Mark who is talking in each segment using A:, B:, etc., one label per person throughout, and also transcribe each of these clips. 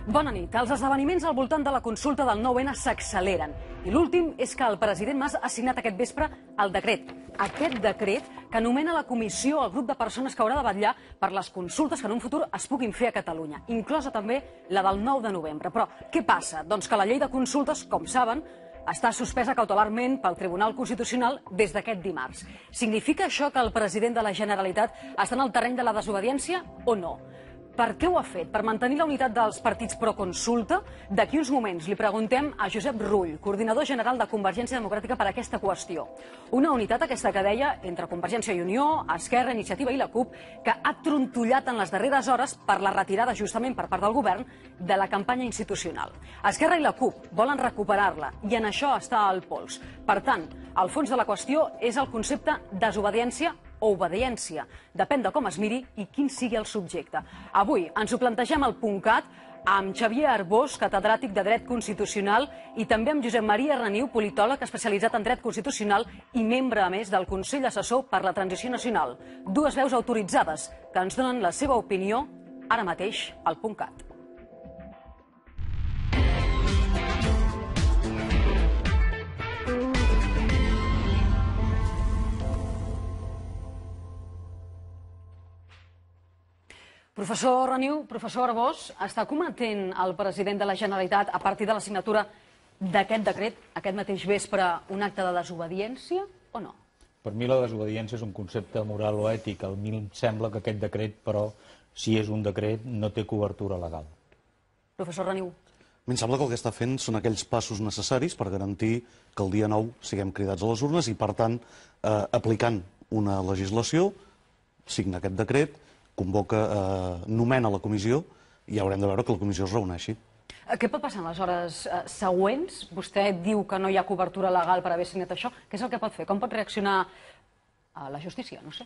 A: Bona nit. Els esdeveniments al voltant de la consulta del 9-N s'acceleren. I l'últim és que el president Mas ha signat aquest vespre el decret. Aquest decret que anomena la comissió el grup de persones que haurà de vetllar per les consultes que en un futur es puguin fer a Catalunya, inclosa també la del 9 de novembre. Però què passa? Doncs que la llei de consultes, com saben, està suspesa cautelarment pel Tribunal Constitucional des d'aquest dimarts. Significa això que el president de la Generalitat està en el terreny de la desobediència o no? Per què ho ha fet? Per mantenir la unitat dels partits pro-consulta? D'aquí uns moments li preguntem a Josep Rull, coordinador general de Convergència Democràtica per aquesta qüestió. Una unitat, aquesta que deia, entre Convergència i Unió, Esquerra, Iniciativa i la CUP, que ha trontollat en les darreres hores per la retirada, justament per part del govern, de la campanya institucional. Esquerra i la CUP volen recuperar-la i en això està el pols. Per tant, el fons de la qüestió és el concepte desobediència o obediència. Depèn de com es miri i quin sigui el subjecte. Avui ens ho plantegem al .cat amb Xavier Arbós, catedràtic de Dret Constitucional, i també amb Josep Maria Reniu, politòleg especialitzat en Dret Constitucional i membre, a més, del Consell Assessor per la Transició Nacional. Dues veus autoritzades que ens donen la seva opinió ara mateix al .cat. Professor Reniu, professor Arbós, està cometent el president de la Generalitat, a partir de la signatura d'aquest decret, aquest mateix vespre, un acte de desobediència o no?
B: Per mi la desobediència és un concepte moral o ètic. A mi em sembla que aquest decret, però, si és un decret, no té cobertura legal.
A: Professor Reniu.
C: A mi em sembla que el que està fent són aquells passos necessaris per garantir que el dia 9 siguem cridats a les urnes i, per tant, aplicant una legislació, signa aquest decret, convoca, nomena la comissió i haurem de veure que la comissió es reuneixi.
A: Què pot passar en les hores següents? Vostè diu que no hi ha cobertura legal per haver signat això. Què és el que pot fer? Com pot reaccionar la justícia? No sé.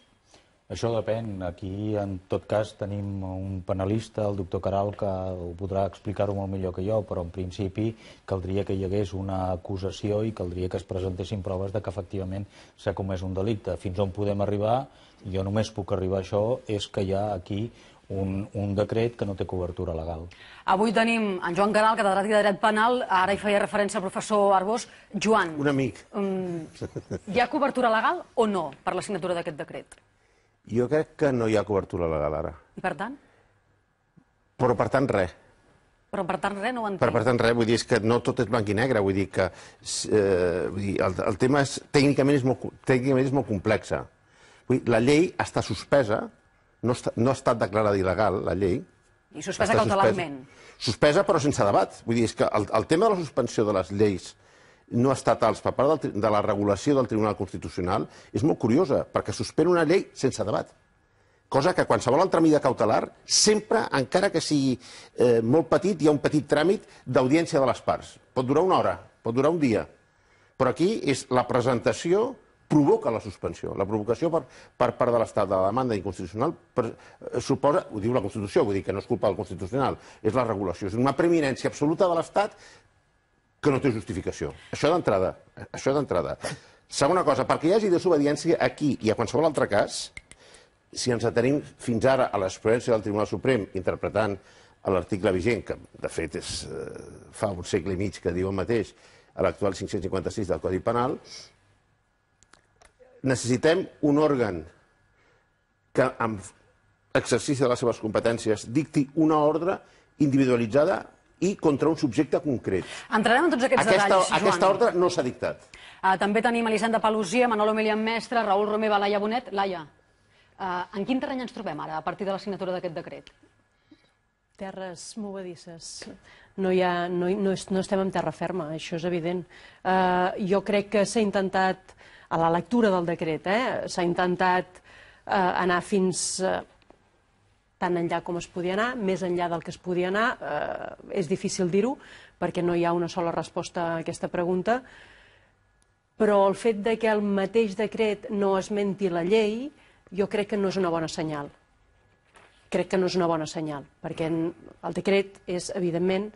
B: Això depèn. Aquí, en tot cas, tenim un penalista, el doctor Caral, que ho podrà explicar-ho molt millor que jo, però en principi caldria que hi hagués una acusació i caldria que es presentessin proves de que efectivament s'ha comès un delicte. Fins on podem arribar, jo només puc arribar a això, és que hi ha aquí un decret que no té cobertura legal.
A: Avui tenim en Joan Caral, catedràtic de Dret Penal, ara hi feia referència el professor Arbós. Joan,
D: un amic.
A: Hi ha cobertura legal o no per la signatura d'aquest decret?
D: Jo crec que no hi ha cobertura legal ara.
A: I per tant?
D: Però per tant res.
A: Però per tant res no ho entenc.
D: Per tant res, vull dir, és que no tot és blanc i negre, vull dir que el tema tècnicament és molt complex. La llei està suspesa, no ha estat declarada il·legal, la llei.
A: I suspesa cautelarment.
D: Suspesa però sense debat. Vull dir, és que el tema de la suspensió de les lleis no estatals per part de la regulació del Tribunal Constitucional és molt curiosa, perquè suspèn una llei sense debat. Cosa que qualsevol altra mida cautelar, sempre, encara que sigui molt petit, hi ha un petit tràmit d'audiència de les parts. Pot durar una hora, pot durar un dia. Però aquí és la presentació provoca la suspensió. La provocació per part de l'Estat de la demanda inconstitucional suposa, ho diu la Constitució, vull dir que no és culpa del Constitucional, és la regulació. És una preeminència absoluta de l'Estat que no té justificació. Això d'entrada. Això d'entrada. Segona cosa, perquè hi hagi desobediència aquí i a qualsevol altre cas, si ens atenim fins ara a l'experiència del Tribunal Suprem interpretant l'article vigent, que de fet fa un segle i mig que diu el mateix, a l'actual 556 del Codi Penal, necessitem un òrgan que, amb exercici de les seves competències, dicti una ordre individualitzada i contra un subjecte concret.
A: Entrarem en tots aquests detalls, Joan.
D: Aquesta ordre no s'ha dictat.
A: També tenim Elisenda Palusia, Manolo Milian Mestre, Raül Romeva, Laia Bonet. Laia, en quin terreny ens trobem ara, a partir de la signatura d'aquest decret?
E: Terres movedisses. No estem en terra ferma, això és evident. Jo crec que s'ha intentat, a la lectura del decret, s'ha intentat anar fins tan enllà com es podia anar, més enllà del que es podia anar. És difícil dir-ho, perquè no hi ha una sola resposta a aquesta pregunta, però el fet que el mateix decret no esmenti la llei, jo crec que no és una bona senyal. Crec que no és una bona senyal, perquè el decret és, evidentment,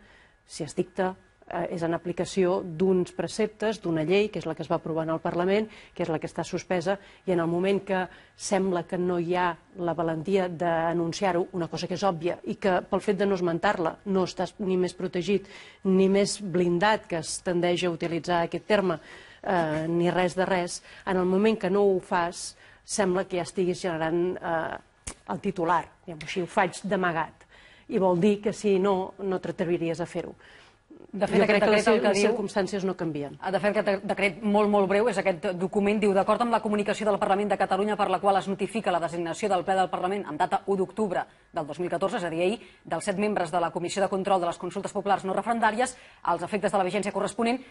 E: si es dicta, és en aplicació d'uns preceptes, d'una llei, que és la que es va aprovar en el Parlament, que és la que està suspesa, i en el moment que sembla que no hi ha la valentia d'anunciar-ho, una cosa que és òbvia, i que pel fet de no esmentar-la no estàs ni més protegit ni més blindat, que es tendeix a utilitzar aquest terme, ni res de res, en el moment que no ho fas, sembla que ja estiguis generant el titular, així ho faig d'amagat, i vol dir que si no, no t'atreviries a fer-ho.
A: De fet,
E: jo crec que
A: les
E: circumstàncies no canvien.
A: De fet, aquest decret molt breu és aquest document, diu, d'acord amb la comunicació del Parlament de Catalunya per la qual es notifica la designació del ple del Parlament amb data 1 d'octubre del 2014, és a dir, ahir, dels 7 membres de la Comissió de Control de les Consultes Populars no referendàries, als efectes de la vigència corresponent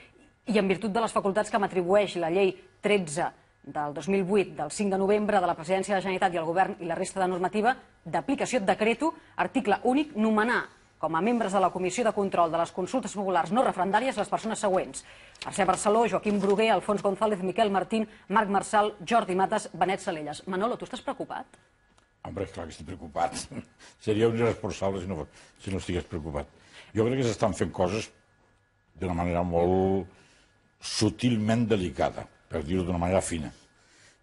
A: i en virtut de les facultats que m'atribueix la llei 13 del 2008, del 5 de novembre, de la Presidència de la Generalitat i el Govern i la resta de normativa d'aplicació decreto, article únic, nomenar com a membres de la Comissió de Control de les Consultes Populars no referendàries les persones següents: Mercè Barceló, Joaquim Bruguer, Alfons González, Miquel Martín, Marc Marsal, Jordi Matas, Benet Salellas. Manolo, tu estàs preocupat?
F: Hombre, clar que estic preocupat. Seria un irresponsable si no estigués preocupat. Jo crec que s'estan fent coses d'una manera molt sutilment delicada, per dir-ho d'una manera fina.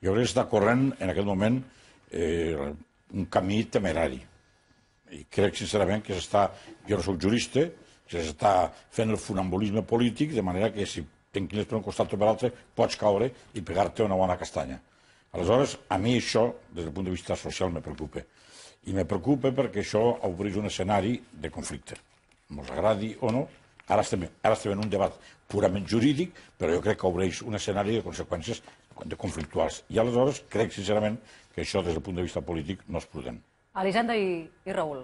F: Jo crec que està corrent en aquest moment un camí temerari. I crec sincerament que s'està, jo no soc jurista, que s'està fent el funambulisme polític de manera que si t'inclines per un costat o per l'altre pots caure i pegar-te una bona castanya. Aleshores, a mi això, des del punt de vista social, me preocupa. I me preocupa perquè això obreix un escenari de conflicte. Ens agradi o no, ara estem en un debat purament jurídic, però jo crec que obreix un escenari de conseqüències conflictuals. I aleshores crec sincerament que això des del punt de vista polític no és prudent.
A: Elisenda i Raül.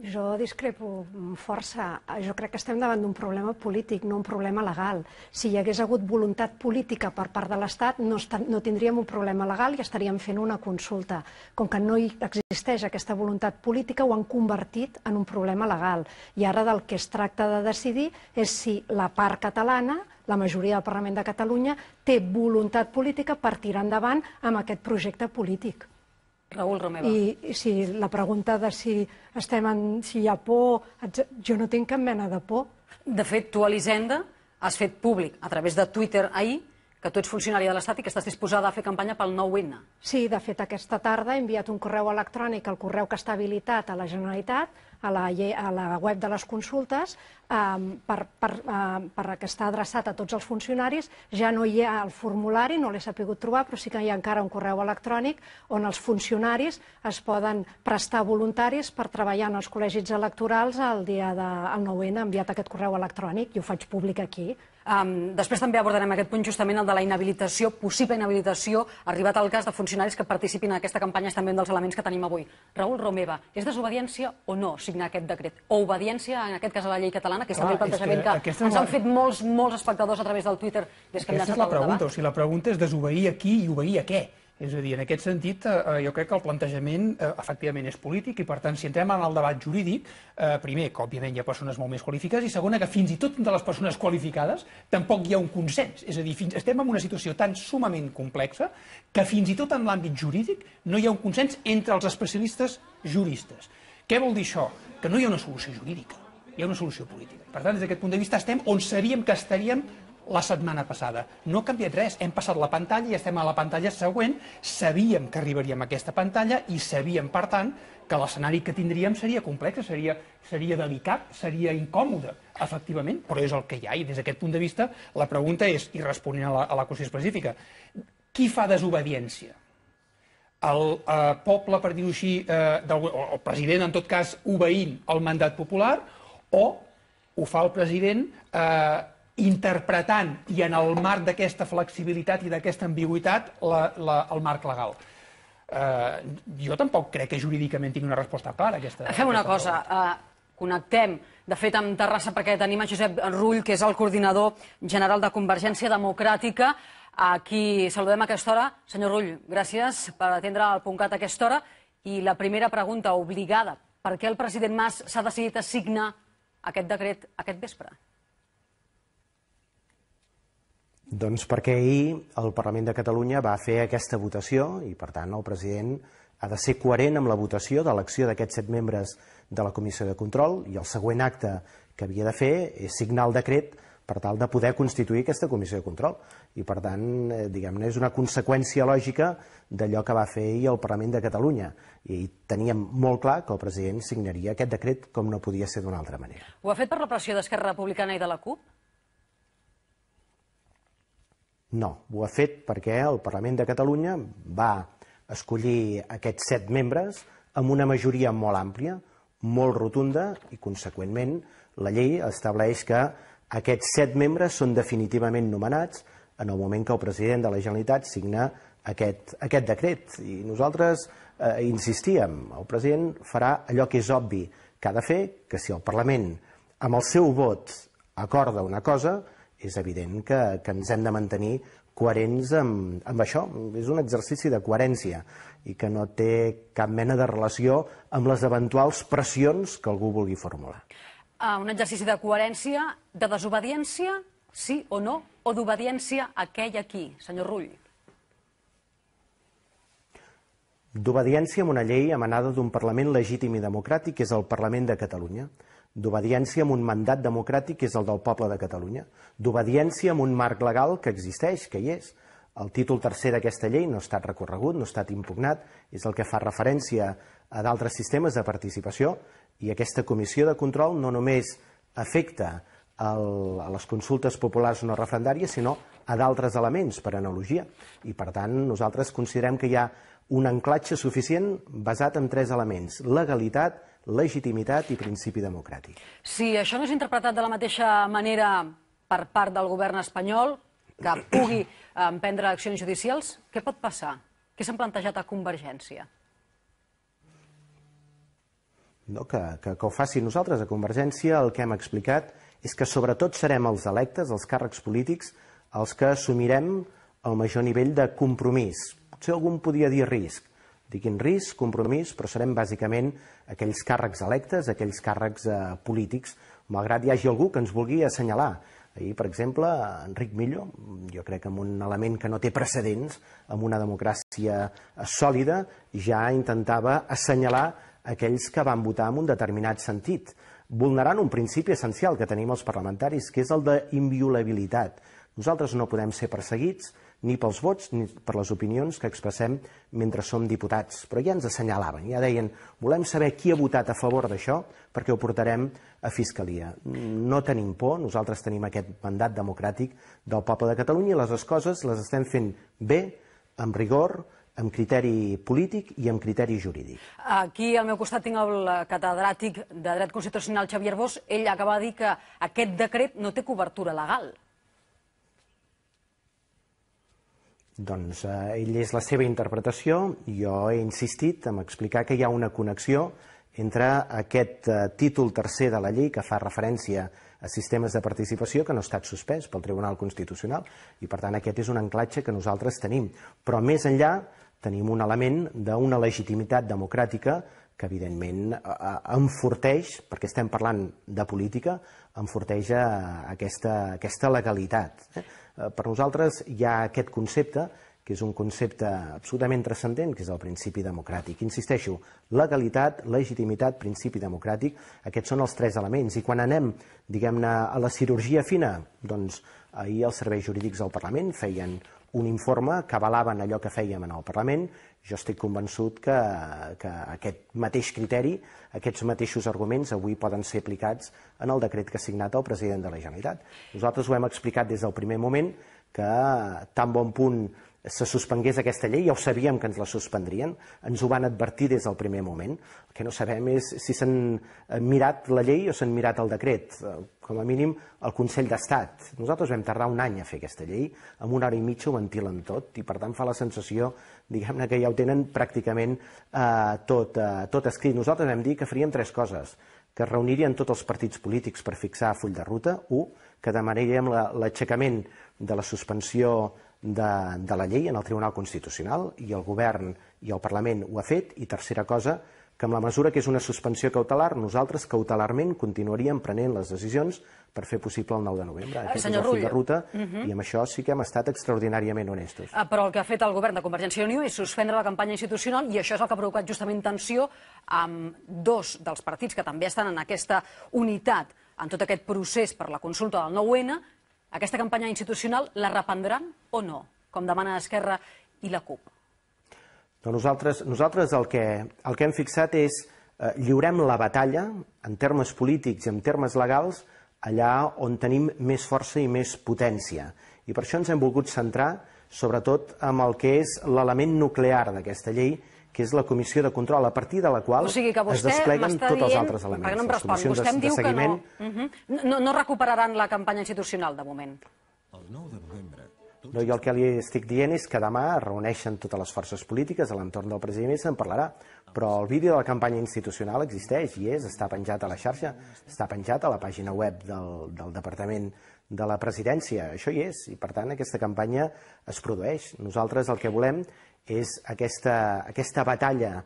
G: Jo discrepo força. Jo crec que estem davant d'un problema polític, no un problema legal. Si hi hagués hagut voluntat política per part de l'Estat, no tindríem un problema legal i estaríem fent una consulta. Com que no hi existeix aquesta voluntat política, ho han convertit en un problema legal. I ara del que es tracta de decidir és si la part catalana, la majoria del Parlament de Catalunya, té voluntat política per tirar endavant amb aquest projecte polític.
A: Raül Romeva.
G: I si la pregunta de si hi ha por, jo no tinc cap mena de por.
A: De fet, tu, Elisenda, has fet públic a través de Twitter ahir que tu ets funcionària de l'Estat i que estàs disposada a fer campanya pel 9N.
G: Sí, de fet, aquesta tarda he enviat un correu electrònic al correu que està habilitat a la Generalitat, a la web de les consultes, perquè està adreçat a tots els funcionaris. Ja no hi ha el formulari, no l'he sabut trobar, però sí que hi ha encara un correu electrònic on els funcionaris es poden prestar voluntaris per treballar en els col·legis electorals el dia del 9N. He enviat aquest correu electrònic i ho faig públic aquí.
A: Després també abordarem aquest punt, justament el de la inhabilitació, possible inhabilitació, arribat al cas de funcionaris que participin en aquesta campanya, és també un dels elements que tenim avui. Raül Romeva, és desobediència o no signar aquest decret? O obediència, en aquest cas, a la llei catalana, que és també el plantejament que ens han fet molts espectadors a través del Twitter des que hem llançat el debat?
H: Aquesta és la pregunta, o sigui, la pregunta és desobeir a qui i obeir a què? És a dir, en aquest sentit, jo crec que el plantejament efectivament és polític i, per tant, si entrem en el debat jurídic, primer, que òbviament hi ha persones molt més qualificades, i segona, que fins i tot entre les persones qualificades tampoc hi ha un consens. És a dir, estem en una situació tan sumament complexa que fins i tot en l'àmbit jurídic no hi ha un consens entre els especialistes juristes. Què vol dir això? Que no hi ha una solució jurídica, hi ha una solució política. Per tant, des d'aquest punt de vista estem on sabíem que estaríem la setmana passada. No ha canviat res, hem passat la pantalla i estem a la pantalla següent, sabíem que arribaríem a aquesta pantalla i sabíem, per tant, que l'escenari que tindríem seria complex, seria delicat, seria incòmode, efectivament, però és el que hi ha, i des d'aquest punt de vista la pregunta és, i responent a la qüestió específica, qui fa desobediència? El poble, per dir-ho així, el president, en tot cas, obeint el mandat popular, o ho fa el president interpretant i en el marc d'aquesta flexibilitat i d'aquesta ambigüitat el marc legal. Jo tampoc crec que jurídicament tingui una resposta clara a aquesta.
A: Fem una cosa, connectem, de fet, amb Terrassa, perquè tenim a Josep Rull, que és el coordinador general de Convergència Democràtica, a qui saludem a aquesta hora. Senyor Rull, gràcies per atendre el PUNCAT a aquesta hora. I la primera pregunta obligada, per què el president Mas s'ha decidit a signar aquest decret aquest vespre?
I: Doncs perquè ahir el Parlament de Catalunya va fer aquesta votació i, per tant, el president ha de ser coherent amb la votació d'elecció d'aquests 7 membres de la Comissió de Control i el següent acte que havia de fer és signar el decret per tal de poder constituir aquesta comissió de control. I, per tant, diguem-ne, és una conseqüència lògica d'allò que va fer ahir el Parlament de Catalunya. I teníem molt clar que el president signaria aquest decret com no podia ser d'una altra manera.
A: Ho ha fet per la pressió d'Esquerra Republicana i de la CUP?
I: No, ho ha fet perquè el Parlament de Catalunya va escollir aquests 7 membres amb una majoria molt àmplia, molt rotunda, i, conseqüentment, la llei estableix que aquests 7 membres són definitivament nomenats en el moment que el president de la Generalitat signa aquest decret. I nosaltres insistíem, el president farà allò que és obvi que ha de fer, que si el Parlament amb el seu vot acorda una cosa, és evident que ens hem de mantenir coherents amb això. És un exercici de coherència i que no té cap mena de relació amb les eventuals pressions que algú vulgui formular.
A: Un exercici de coherència, de desobediència, sí o no, o d'obediència a aquell aquí, senyor Rull?
I: D'obediència a una llei emanada d'un Parlament legítim i democràtic, que és el Parlament de Catalunya. D'obediència a un mandat democràtic, que és el del poble de Catalunya. D'obediència a un marc legal que existeix, que hi és. El títol tercer d'aquesta llei no ha estat recorregut, no ha estat impugnat, és el que fa referència a d'altres sistemes de participació, i aquesta comissió de control no només afecta a les consultes populars no referendàries, sinó a d'altres elements, per analogia. I, per tant, nosaltres considerem que hi ha un anclatge suficient basat en 3 elements: legalitat, legitimitat i principi democràtic.
A: Si això no és interpretat de la mateixa manera per part del govern espanyol, que pugui emprendre accions judicials, què pot passar? Què s'han plantejat a Convergència?
I: No, que ho faci. Nosaltres a Convergència el que hem explicat és que sobretot serem els electes, els càrrecs polítics, els que assumirem el major nivell de compromís. Potser algú podia dir risc. Diguin risc, compromís, però serem bàsicament aquells càrrecs electes, aquells càrrecs polítics, malgrat hi hagi algú que ens vulgui assenyalar. Ahir, per exemple, Enric Millo, jo crec que amb un element que no té precedents, amb una democràcia sòlida, ja intentava assenyalar aquells que van votar en un determinat sentit, vulnerant un principi essencial que tenim els parlamentaris, que és el d'inviolabilitat. Nosaltres no podem ser perseguits ni pels vots ni per les opinions que expressem mentre som diputats. Però ja ens assenyalaven, ja deien, volem saber qui ha votat a favor d'això perquè ho portarem a Fiscalia. No tenim por, nosaltres tenim aquest mandat democràtic del poble de Catalunya i les coses les estem fent bé, amb rigor, amb criteri polític i amb criteri jurídic.
A: Aquí al meu costat tinc el catedràtic de Dret Constitucional, Xavier Bosch. Ell acaba de dir que aquest decret no té cobertura legal.
I: Doncs ell és la seva interpretació. Jo he insistit en explicar que hi ha una connexió entre aquest títol tercer de la llei que fa referència a sistemes de participació que no ha estat suspès pel Tribunal Constitucional i, per tant, aquest és un anclatge que nosaltres tenim. Però més enllà tenim un element d'una legitimitat democràtica que, evidentment, enforteix, perquè estem parlant de política, enforteix aquesta legalitat. Per nosaltres hi ha aquest concepte, que és un concepte absolutament transcendent, que és el principi democràtic. Insisteixo, legalitat, legitimitat, principi democràtic, aquests són els 3 elements. I quan anem, diguem-ne, a la cirurgia fina, doncs ahir els serveis jurídics del Parlament feien un informe que avalaven allò que fèiem en el Parlament. Jo estic convençut que aquest mateix criteri, aquests mateixos arguments avui poden ser aplicats en el decret que ha signat el president de la Generalitat. Nosaltres ho hem explicat des del primer moment que tan bon punt se suspengués aquesta llei, ja ho sabíem que ens la suspendrien, ens ho van advertir des del primer moment. El que no sabem és si s'han mirat la llei o s'han mirat el decret, com a mínim el Consell d'Estat. Nosaltres vam tardar un any a fer aquesta llei, en 1 hora i mitja ho ventilen tot, i per tant fa la sensació, diguem-ne, que ja ho tenen pràcticament tot escrit. Nosaltres vam dir que faríem 3 coses, que es reunirien tots els partits polítics per fixar full de ruta, 1, que demanaríem l'aixecament de la suspensió de la llei en el Tribunal Constitucional, i el govern i el Parlament ho ha fet, i tercera cosa, que amb la mesura que és una suspensió cautelar, nosaltres cautelarment continuaríem prenent les decisions per fer possible el 9 de novembre. Aquest és el full de ruta, i amb això sí que hem estat extraordinàriament honestos.
A: Però el que ha fet el govern de Convergència i Unió és suspendre la campanya institucional, i això és el que ha provocat justament tensió amb 2 dels partits que també estan en aquesta unitat en tot aquest procés per la consulta del 9-N, aquesta campanya institucional la reprendran o no, com demana Esquerra i la CUP?
I: Nosaltres el que hem fixat és lliurem la batalla en termes polítics i en termes legals allà on tenim més força i més potència. I per això ens hem volgut centrar sobretot en el que és l'element nuclear d'aquesta llei, que és la comissió de control, a partir de la qual es despleguen tots els altres elements.
A: Perquè no em respon, vostè em diu que no recuperaran la campanya institucional de moment.
I: Jo el que li estic dient és que demà es reuneixen totes les forces polítiques a l'entorn del president i se'n parlarà. Però el vídeo de la campanya institucional existeix i està penjat a la xarxa, està penjat a la pàgina web del Departament de la Presidència. Això hi és, i per tant aquesta campanya es produeix. Nosaltres el que volem és aquesta batalla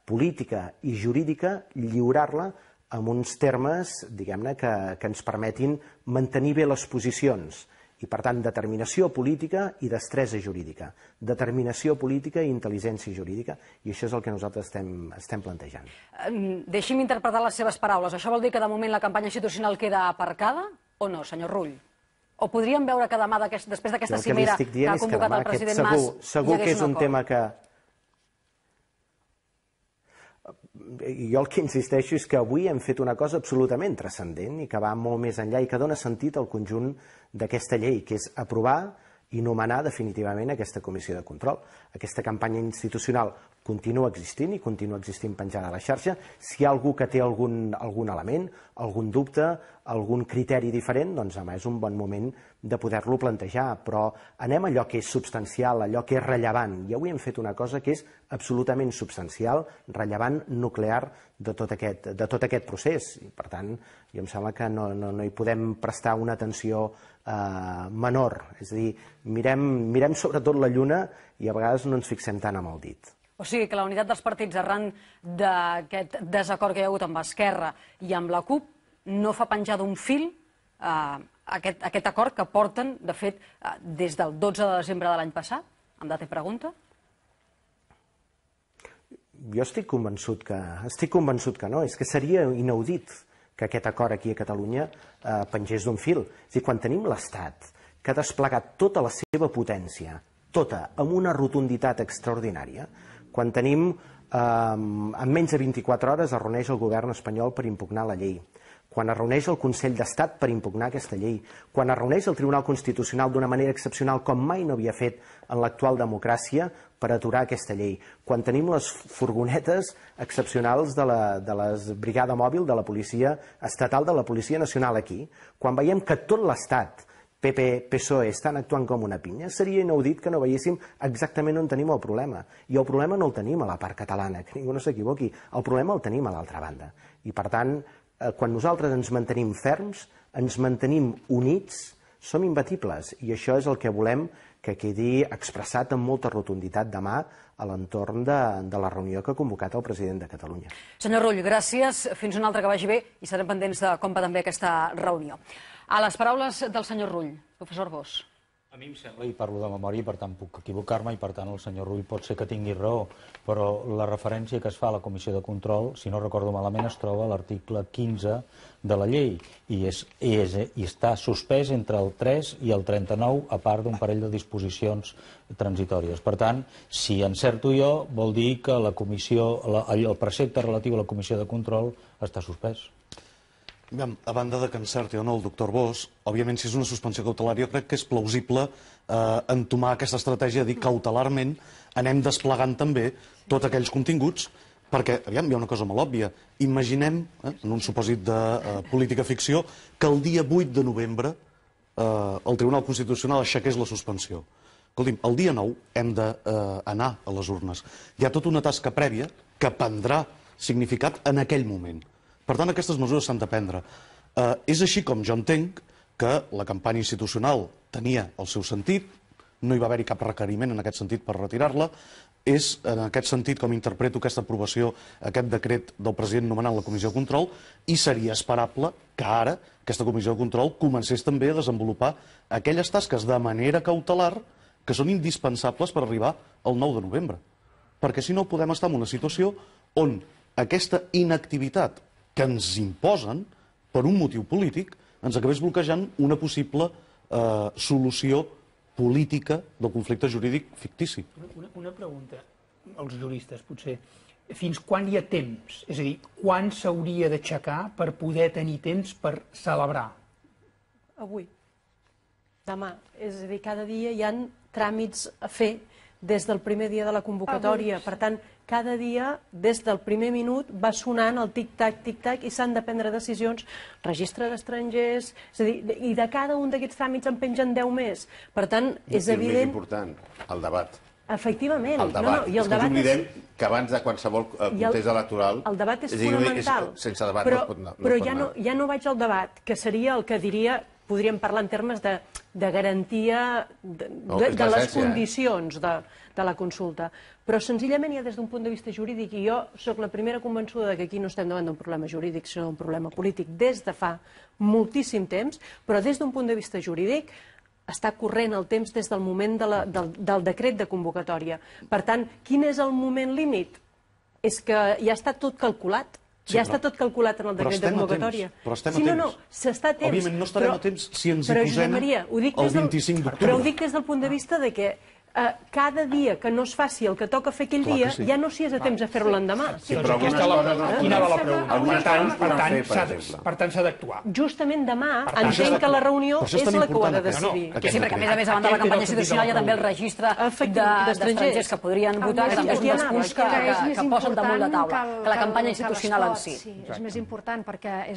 I: política i jurídica, lliurar-la amb uns termes, diguem-ne, que ens permetin mantenir bé les posicions. I, per tant, determinació política i destresa jurídica. Determinació política i intel·ligència jurídica. I això és el que nosaltres estem plantejant.
A: Deixi'm interpretar les seves paraules. Això vol dir que, de moment, la campanya institucional queda aparcada o no, senyor Rull? O podríem veure que demà, després d'aquesta cimera que ha convocat el president Mas,
I: segur que és un tema que... Jo el que insisteixo és que avui hem fet una cosa absolutament transcendent i que va molt més enllà i que dona sentit al conjunt d'aquesta llei, que és aprovar i nomenar definitivament aquesta comissió de control. Aquesta campanya institucional continua existint i continua existint penjada a la xarxa. Si hi ha algú que té algun element, algun dubte, algun criteri diferent, doncs demà és un bon moment de poder-lo plantejar, però anem a allò que és substancial, allò que és rellevant, i avui hem fet una cosa que és absolutament substancial, rellevant, nuclear de tot aquest procés, i per tant, jo em sembla que no hi podem prestar una atenció menor, és a dir, mirem sobretot la lluna i a vegades no ens fixem tant amb el dit.
A: O sigui que la unitat dels partits arran d'aquest desacord que hi ha hagut amb Esquerra i amb la CUP no fa penjar d'un fil aquest acord que porten, de fet, des del 12 de desembre de l'any passat, amb data i pregunta?
I: Jo estic convençut que no, és que seria inaudit que aquest acord aquí a Catalunya pengés d'un fil. És a dir, quan tenim l'Estat que ha desplegat tota la seva potència, tota, amb una rotunditat extraordinària, quan tenim, en menys de 24 hores es reuneix el govern espanyol per impugnar la llei, quan es reuneix el Consell d'Estat per impugnar aquesta llei, quan es reuneix el Tribunal Constitucional d'una manera excepcional com mai no havia fet en l'actual democràcia per aturar aquesta llei, quan tenim les furgonetes excepcionals de la brigada mòbil de la policia estatal, de la Policia Nacional aquí, quan veiem que tot l'Estat, PP, PSOE, estan actuant com una pinya, seria inaudit que no veiéssim exactament on tenim el problema. I el problema no el tenim a la part catalana, que ningú no s'equivoqui, el problema el tenim a l'altra banda. I per tant, quan nosaltres ens mantenim ferms, ens mantenim units, som imbatibles, i això és el que volem que quedi expressat amb molta rotunditat demà a l'entorn de la reunió que ha convocat el president de Catalunya.
A: Senyor Rull, gràcies. Fins una altra que vagi bé i serem pendents de com va també aquesta reunió. A les paraules del senyor Rull, professor Arbós.
B: A mi em sembla, i parlo de memòria, i per tant puc equivocar-me, i per tant el senyor Rull pot ser que tingui raó, però la referència que es fa a la comissió de control, si no recordo malament, es troba a l'article 15 de la llei, i està suspès entre el 3 i el 39, a part d'un parell de disposicions transitòries. Per tant, si encerto jo, vol dir que la comissió, el precepte relatiu a la comissió de control està suspès.
C: A banda de que encerti o no el doctor Arbós, òbviament, si és una suspensió cautelar, jo crec que és plausible entomar aquesta estratègia de dir cautelarment anem desplegant també tots aquells continguts, perquè, aviam, hi ha una cosa molt òbvia. Imaginem, en un supòsit de política ficció, que el dia 8 de novembre el Tribunal Constitucional aixequés la suspensió. Escolti'm, el dia 9 hem d'anar a les urnes. Hi ha tota una tasca prèvia que prendrà significat en aquell moment. Per tant, aquestes mesures s'han de prendre. És així com jo entenc que la campanya institucional tenia el seu sentit, no hi va haver-hi cap requeriment en aquest sentit per retirar-la, és en aquest sentit com interpreto aquesta aprovació, aquest decret del president nomenant la comissió de control, i seria esperable que ara aquesta comissió de control comencés també a desenvolupar aquelles tasques de manera cautelar que són indispensables per arribar al 9 de novembre. Perquè si no podem estar en una situació on aquesta inactivitat que ens imposen per un motiu polític, ens acabés bloquejant una possible solució política del conflicte jurídic fictici.
H: Una pregunta als juristes, potser. Fins quan hi ha temps? És a dir, quan s'hauria d'aixecar per poder tenir temps per celebrar?
E: Avui. Demà. És a dir, cada dia hi ha tràmits a fer des del primer dia de la convocatòria. Per tant, cada dia, des del primer minut, va sonant el tic-tac, tic-tac, i s'han de prendre decisions, registre d'estrangers, és a dir, i de cada un d'aquests tràmits en pengen 10 més. Per tant, és evident...
D: I el més important, el debat.
E: Efectivament.
D: El debat.
E: I el debat
D: oblidem que abans de qualsevol context electoral...
E: El debat és fonamental.
D: Sense debat no es pot anar.
E: Però ja no vaig al debat, que seria el que diria... Podríem parlar en termes de garantia de les condicions de la consulta. Però senzillament ja des d'un punt de vista jurídic, i jo sóc la primera convençuda que aquí no estem davant d'un problema jurídic, sinó d'un problema polític des de fa moltíssim temps, però des d'un punt de vista jurídic està corrent el temps des del moment del decret de convocatòria. Per tant, quin és el moment límit? És que ja està tot calculat. Ja està tot calculat en el decret de convocatòria.
C: Però estem a temps.
E: No, s'està a temps.
C: Òbviament no estarem a temps si ens hi posem el 25 d'octubre.
E: Però ho dic des del punt de vista de que cada dia que no es faci el que toca fer aquell dia, ja no s'hi és a temps a fer-ho l'endemà.
H: Quina va la pregunta? Per tant, s'ha d'actuar.
E: Justament demà entenc que la reunió és la que ho ha de decidir.
A: Sí, perquè a més abans de la campanya institucional hi ha també el registre d'estrangers que podrien votar, que també és un dels punts que posen damunt la taula, que la campanya institucional en si.
G: Sí, és més important perquè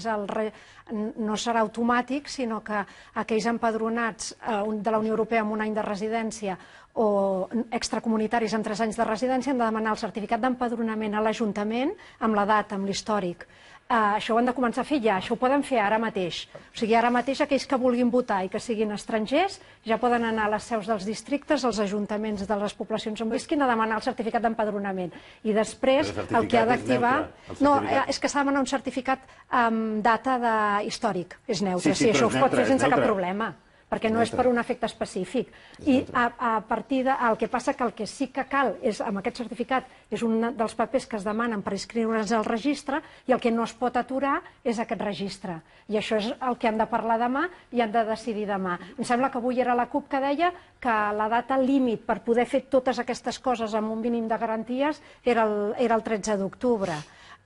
G: no serà automàtic, sinó que aquells empadronats de la Unió Europea amb un any de residència o extracomunitaris amb 3 anys de residència han de demanar el certificat d'empadronament a l'Ajuntament amb la data, amb l'històric. Això ho han de començar a fer ja, això ho poden fer ara mateix. O sigui, ara mateix aquells que vulguin votar i que siguin estrangers ja poden anar a les seus dels districtes, als ajuntaments de les poblacions on visquin a demanar el certificat d'empadronament. I després el que ha d'activar... No, és que s'ha de demanar un certificat amb data històric, és neutre, sí, això ho pot fer sense cap problema, perquè no és per un efecte específic. I a partir el que passa que el que sí que cal és, amb aquest certificat, és un dels papers que es demanen per inscriure's al registre i el que no es pot aturar és aquest registre. I això és el que han de parlar demà i han de decidir demà. Em sembla que avui era la CUP que deia que la data límit per poder fer totes aquestes coses amb un mínim de garanties era el 13 d'octubre.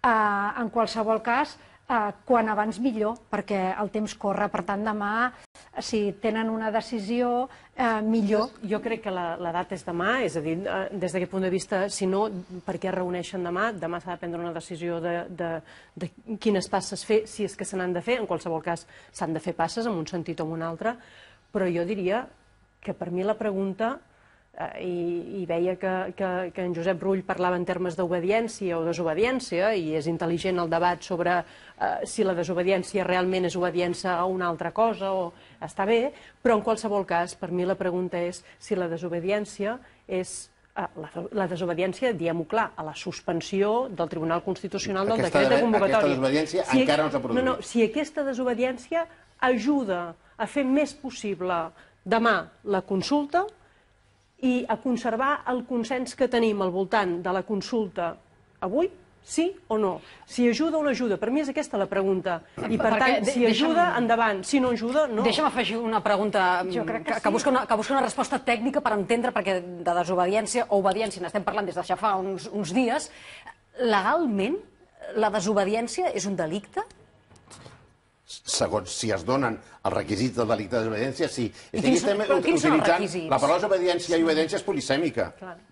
G: En qualsevol cas, quan abans millor, perquè el temps corre. Per tant, demà, si tenen una decisió, millor.
E: Jo crec que la data és demà, és a dir, des d'aquest punt de vista, si no, per què es reuneixen demà? Demà s'ha de prendre una decisió de quines passes fer, si és que se n'han de fer. En qualsevol cas, s'han de fer passes en un sentit o en un altre, però jo diria que per mi la pregunta... i veia que en Josep Rull parlava en termes d'obediència o desobediència, i és intel·ligent el debat sobre si la desobediència realment és obediència a una altra cosa, o està bé, però en qualsevol cas, per mi la pregunta és si la desobediència és la desobediència, diguem-ho clar, a la suspensió del Tribunal Constitucional del decret de convocatòria.
D: Aquesta desobediència encara no s'ha produït.
E: No, si aquesta desobediència ajuda a fer més possible demà la consulta i a conservar el consens que tenim al voltant de la consulta avui, sí o no? Si ajuda o no ajuda? Per mi és aquesta la pregunta. I per tant, si ajuda, endavant. Si no ajuda, no.
A: Deixa'm afegir una pregunta que busca una resposta tècnica per entendre, perquè de desobediència o obediència n'estem parlant des de ja fa uns dies. Legalment, la desobediència és un delicte?
D: Segons si es donen els requisits del delicte de desobediència, sí.
A: Quins són els requisits?
D: La paraula obediència i obediència és polisèmica.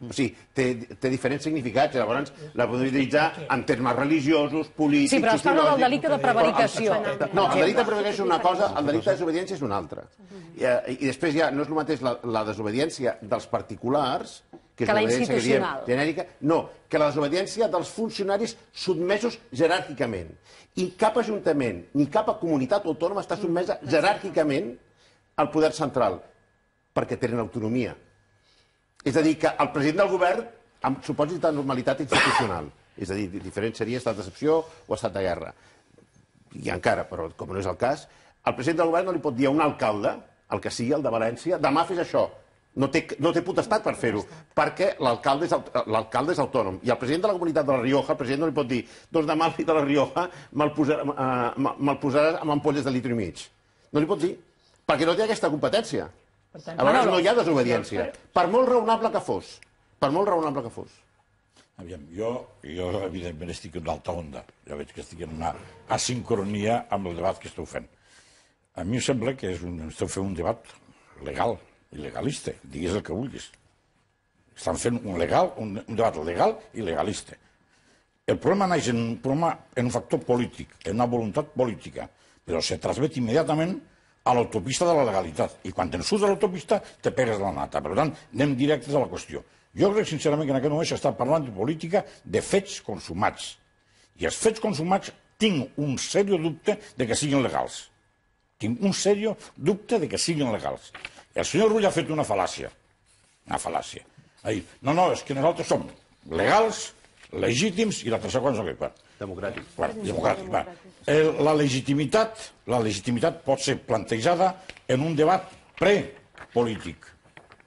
D: O sigui, té diferents significats. Llavors, la podem utilitzar en termes religiosos, polítics...
A: Sí, però es parla del delicte de prevaricació.
D: No, el delicte de prevaricació és una cosa, el delicte de desobediència és una altra. I després ja no és el mateix la desobediència dels particulars, que és
A: la
D: desobediència que diem
A: institucional.
D: genèrica, no, que la desobediència dels funcionaris sotmesos jeràrquicament. I cap ajuntament ni cap comunitat autònoma està sotmesa jeràrquicament al poder central, perquè tenen autonomia. És a dir, que el president del govern, amb supòsit de normalitat institucional, és a dir, diferent seria estat d'excepció o estat de guerra. I encara, però com no és el cas, el president del govern no li pot dir a un alcalde, el que sigui, el de València, demà fes això. No té potestat per fer-ho, perquè l'alcalde és autònom. I el president de la comunitat de la Rioja, el president no li pot dir doncs demà al de la Rioja me'l posaràs amb ampolles de litre i mig. No li pot dir, perquè no té aquesta competència. Aleshores no hi ha desobediència. Per molt raonable que fos. Per molt raonable que fos.
F: Aviam, jo evidentment estic en alta onda. Ja veig que estic en una asincronia amb el debat que esteu fent. A mi em sembla que esteu fent un debat legal i legalista, digues el que vulguis. Estan fent un debat legal i legalista. El problema naix en un factor polític, en una voluntat política, però se transmet immediatament a l'autopista de la legalitat. I quan te'n surts de l'autopista, te pegues de la nata. Per tant, anem directes a la qüestió. Jo crec, sincerament, que en aquest moment s'està parlant de política de fets consumats. I els fets consumats tinc un seriós dubte de que siguin legals. Tinc un seriós dubte de que siguin legals. El senyor Rull ha fet una fal·làcia. Una fal·làcia. No, és que nosaltres som legals, legítims i la tercera cosa que...
D: Democràtic.
F: Democràtic. La legitimitat pot ser plantejada en un debat prepolític.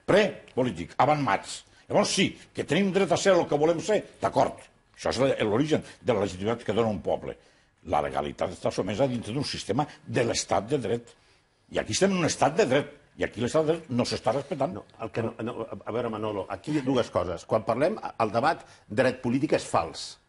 F: Prepolític, avant-mats. Llavors sí, que tenim dret a ser el que volem ser, d'acord. Això és l'origen de la legitimitat que dona un poble. La legalitat està sotmesa dintre d'un sistema de l'estat de dret. I aquí estem en un estat de dret. I aquí l'estat de dret no s'està respectant.
D: A veure, Manolo, aquí hi ha dues coses. Quan parlem, el debat dret polític és fals.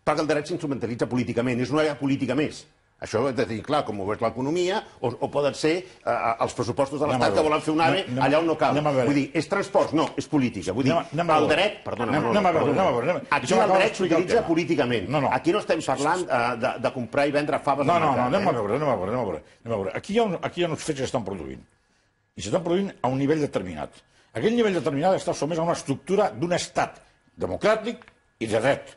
D: Perquè el dret s'instrumentalitza políticament, és una política més. Això és de dir, clar, com ho veus l'economia, o poden ser els pressupostos de l'Estat que volen fer un AVE allà on no cal. Vull dir, és transports? No, és política. Vull dir, el dret... Perdona, Manolo. Aquí el dret s'utilitza políticament. Aquí no estem parlant de comprar i vendre faves al mercat.
F: No, anem a veure. Aquí hi ha uns fets que estan produint. I s'estan produint a un nivell determinat. Aquell nivell determinat està sotmès a una estructura d'un estat democràtic i de dret.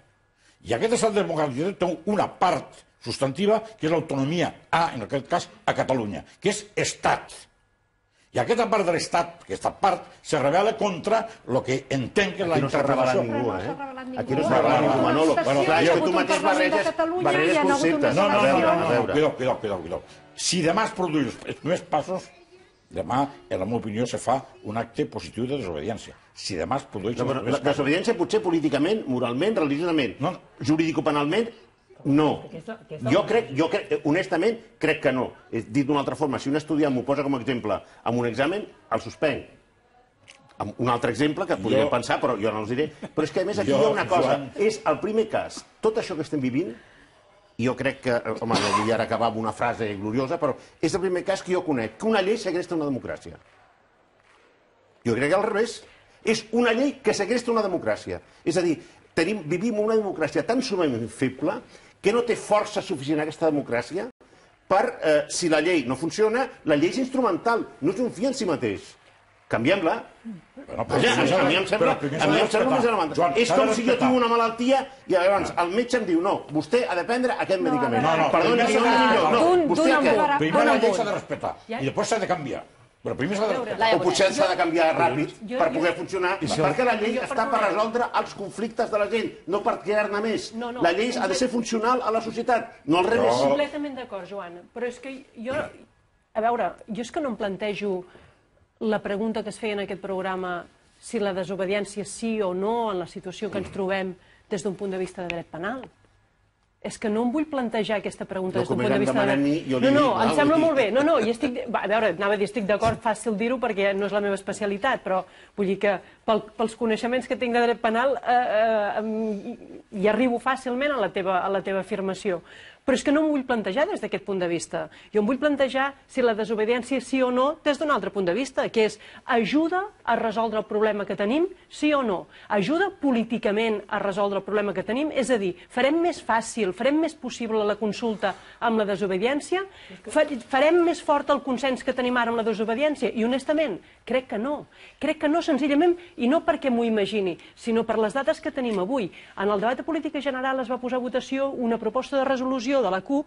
F: I aquest estat democràtic i de dret té una part substantiva, que és l'autonomia, en aquest cas, a Catalunya, que és estat. I aquesta part de l'estat, aquesta part, se revela contra el que entenc que és la interpretació.
D: Aquí no s'ha revelat ningú, Aquí no s'ha revelat ningú, Manolo. Clar, és que tu mateix barreges conceptes.
F: Cuidao. Si demà es produïs els primers passos, demà, en la meva opinió, se fa un acte positiu de desobediència. Si demà es produeix...
D: La desobediència potser políticament, moralment, religiosament, jurídico-penalment, no. Jo crec, honestament, crec que no. Dit d'una altra forma, si un estudiant m'ho posa com a exemple amb un examen, el suspenc. Un altre exemple que podríem pensar, però jo no els diré. Però és que, a més, aquí hi ha una cosa. És el primer cas. Tot això que estem vivint, jo crec que, home, no vull ara acabar amb una frase gloriosa, però és el primer cas que jo conec, que una llei segresta una democràcia. Jo crec que al revés. És una llei que segresta una democràcia. És a dir, vivim una democràcia tan sumament feble que no té força suficient aquesta democràcia per, si la llei no funciona, la llei és instrumental, no és un fi en si mateix. Canviem-la. A mi em sembla més elemental. És com si jo tinc una malaltia i llavors el metge em diu no, vostè ha de prendre aquest medicament. Perdoni, vostè aquest.
F: Primer la llei s'ha de respectar i després s'ha de canviar. Però primer s'ha de respectar.
D: O potser s'ha de canviar ràpid per poder funcionar, perquè la llei està per resoldre els conflictes de la gent, no per crear-ne més. La llei ha de ser funcional a la societat, no al revés.
E: Completament d'acord, Joan, però és que jo... A veure, jo és que no em plantejo la pregunta que es feia en aquest programa si la desobediència sí o no en la situació que ens trobem des d'un punt de vista de dret penal. És que no em vull plantejar aquesta pregunta des d'un punt de vista de dret. No, em sembla molt bé. No, i estic... A veure, anava a dir, estic d'acord, fàcil dir-ho perquè no és la meva especialitat, però vull dir que pels coneixements que tinc de dret penal hi arribo fàcilment a la teva afirmació. Però és que no m'ho vull plantejar des d'aquest punt de vista. Jo em vull plantejar si la desobediència és sí o no des d'un altre punt de vista, que és ajuda a resoldre el problema que tenim, sí o no? Ajuda políticament a resoldre el problema que tenim? És a dir, farem més fàcil, farem més possible la consulta amb la desobediència? Farem més fort el consens que tenim ara amb la desobediència? I honestament, crec que no. Crec que no, senzillament, i no perquè m'ho imagini, sinó per les dades que tenim avui. En el debat de política general es va posar a votació una proposta de resolució moció de la CUP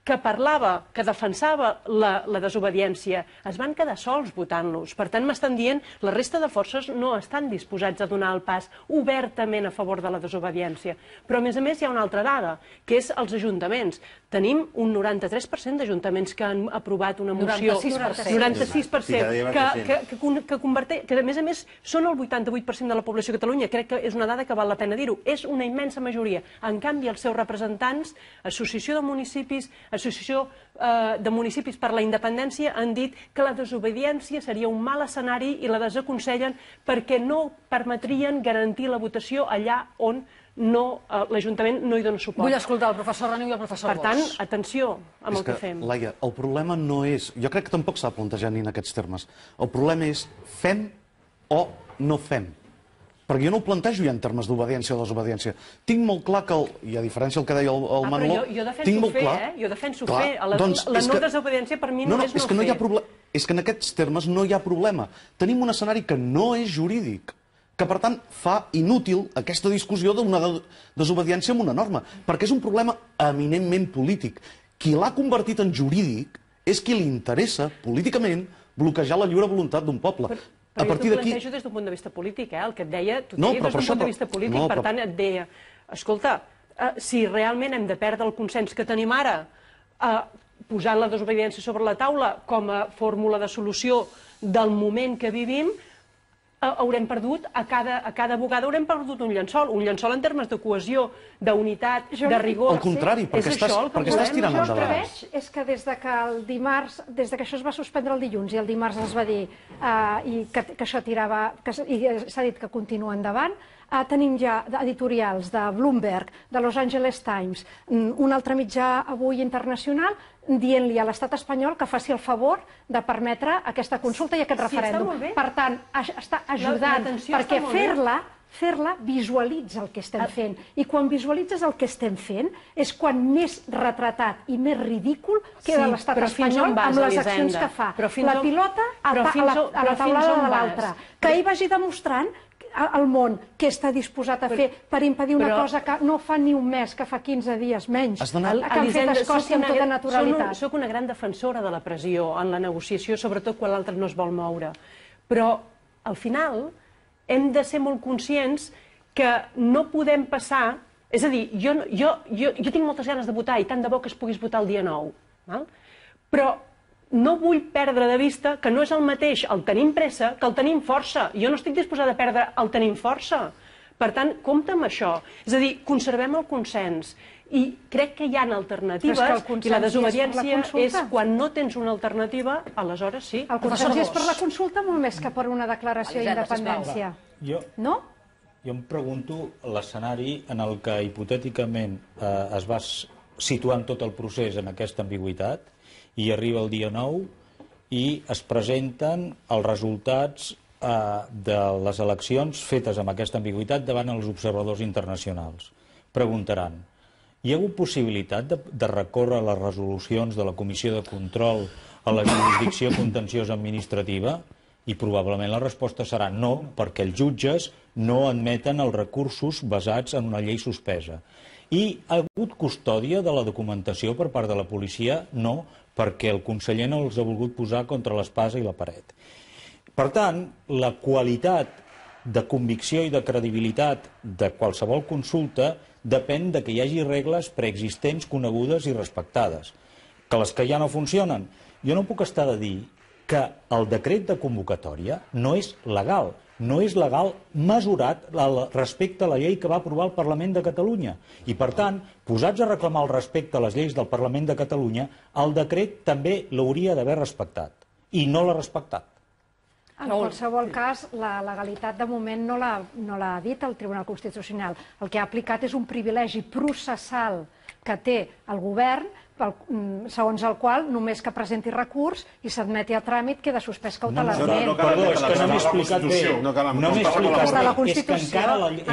E: que parlava, que defensava la desobediència, es van quedar sols votant-los. Per tant, m'estan dient la resta de forces no estan disposats a donar el pas obertament a favor de la desobediència. Però, a més, hi ha una altra dada, que és els ajuntaments. Tenim un 93% d'ajuntaments que han aprovat una moció... 96%. Que, a més, són el 88% de la població de Catalunya. Crec que és una dada que val la pena dir-ho. És una immensa majoria. En canvi, els seus representants, Associació de Municipis, Associació de Municipis per la Independència, han dit que la desobediència seria un mal escenari i la desaconsellen perquè no permetrien garantir la votació allà on l'Ajuntament no hi dona suport.
A: Vull escoltar el professor Reniu i el professor Bosch.
E: Per tant, atenció amb el que fem.
C: Laia, el problema no és... Jo crec que tampoc s'ha plantejat ni en aquests termes. El problema és fem o no fem. Perquè jo no ho plantejo ja en termes d'obediència o desobediència. Tinc molt clar que, i a diferència del que deia el Manolo,
E: jo defenso fer, Jo defenso fer. La no desobediència per mi només no fer.
C: És que en aquests termes no hi ha problema. Tenim un escenari que no és jurídic, que per tant fa inútil aquesta discussió d'una desobediència amb una norma, perquè és un problema eminentment polític. Qui l'ha convertit en jurídic és qui li interessa políticament bloquejar la lliure voluntat d'un poble.
E: Però jo t'ho plantejo des d'un punt de vista polític, el que et deia, t'ho deia des d'un punt de vista polític, per tant et deia, escolta, si realment hem de perdre el consens que tenim ara, posant la desobediència sobre la taula com a fórmula de solució del moment que vivim, haurem perdut, a cada bugada haurem perdut un llençol en termes de cohesió, d'unitat, de rigor.
C: Al contrari, perquè estàs tirant endavant.
G: Jo el que veig és que des que això es va suspendre el dilluns i el dimarts es va dir que això tirava, i s'ha dit que continua endavant, tenim ja editorials de Bloomberg, de Los Angeles Times, un altre mitjà avui internacional, dient-li a l'estat espanyol que faci el favor de permetre aquesta consulta i aquest referèndum. Per tant, està ajudant, perquè fer-la visualitza el que estem fent. I quan visualitzes el que estem fent és quan més retratat i més ridícul queda l'estat espanyol amb les accions que fa. La pilota a la taulada de l'altre. Que ell vagi demostrant al món què està disposat a fer per impedir una cosa que no fa ni un mes, que fa 15 dies menys, que han fet Escòcia amb tota naturalitat.
E: Soc una gran defensora de la pressió en la negociació, sobretot quan l'altre no es vol moure. Però, al final, hem de ser molt conscients que no podem passar... És a dir, jo tinc moltes ganes de votar i tant de bo que es pogués votar el dia 9. Però no vull perdre de vista que no és el mateix el tenim pressa que el tenim força. Jo no estic disposada a perdre el tenim força. Per tant, compta amb això. És a dir, conservem el consens. I crec que hi ha alternatives i la desobediència és quan no tens una alternativa, aleshores sí.
G: El consens és per la consulta molt més que per una declaració d'independència. No?
B: Jo em pregunto l'escenari en el que hipotèticament es va situant tot el procés en aquesta ambigüitat i arriba el dia 9 i es presenten els resultats de les eleccions fetes amb aquesta ambigüitat davant els observadors internacionals. Preguntaran, hi ha hagut possibilitat de recórrer les resolucions de la Comissió de Control a la jurisdicció contenciosa administrativa? I probablement la resposta serà no, perquè els jutges no admeten els recursos basats en una llei suspesa. I ha hagut custòdia de la documentació per part de la policia? No, perquè el conseller no els ha volgut posar contra l'espasa i la paret. Per tant, la qualitat de convicció i de credibilitat de qualsevol consulta depèn de que hi hagi regles preexistents, conegudes i respectades. Que les que ja no funcionen. Jo no puc estar de dir que el decret de convocatòria no és legal. No és legal mesurat respecte a la llei que va aprovar el Parlament de Catalunya. I, per tant, posats a reclamar el respecte a les lleis del Parlament de Catalunya, el decret també l'hauria d'haver respectat. I no l'ha respectat.
G: En qualsevol cas, la legalitat de moment no l'ha dit el Tribunal Constitucional. El que ha aplicat és un privilegi processal que té el govern segons el qual només que presenti recurs i s'admeti a tràmit queda suspès cautelarment.
B: Perdó, és que no m'he explicat bé. No m'he explicat
G: Sobre la
B: bé. És que
G: Constitució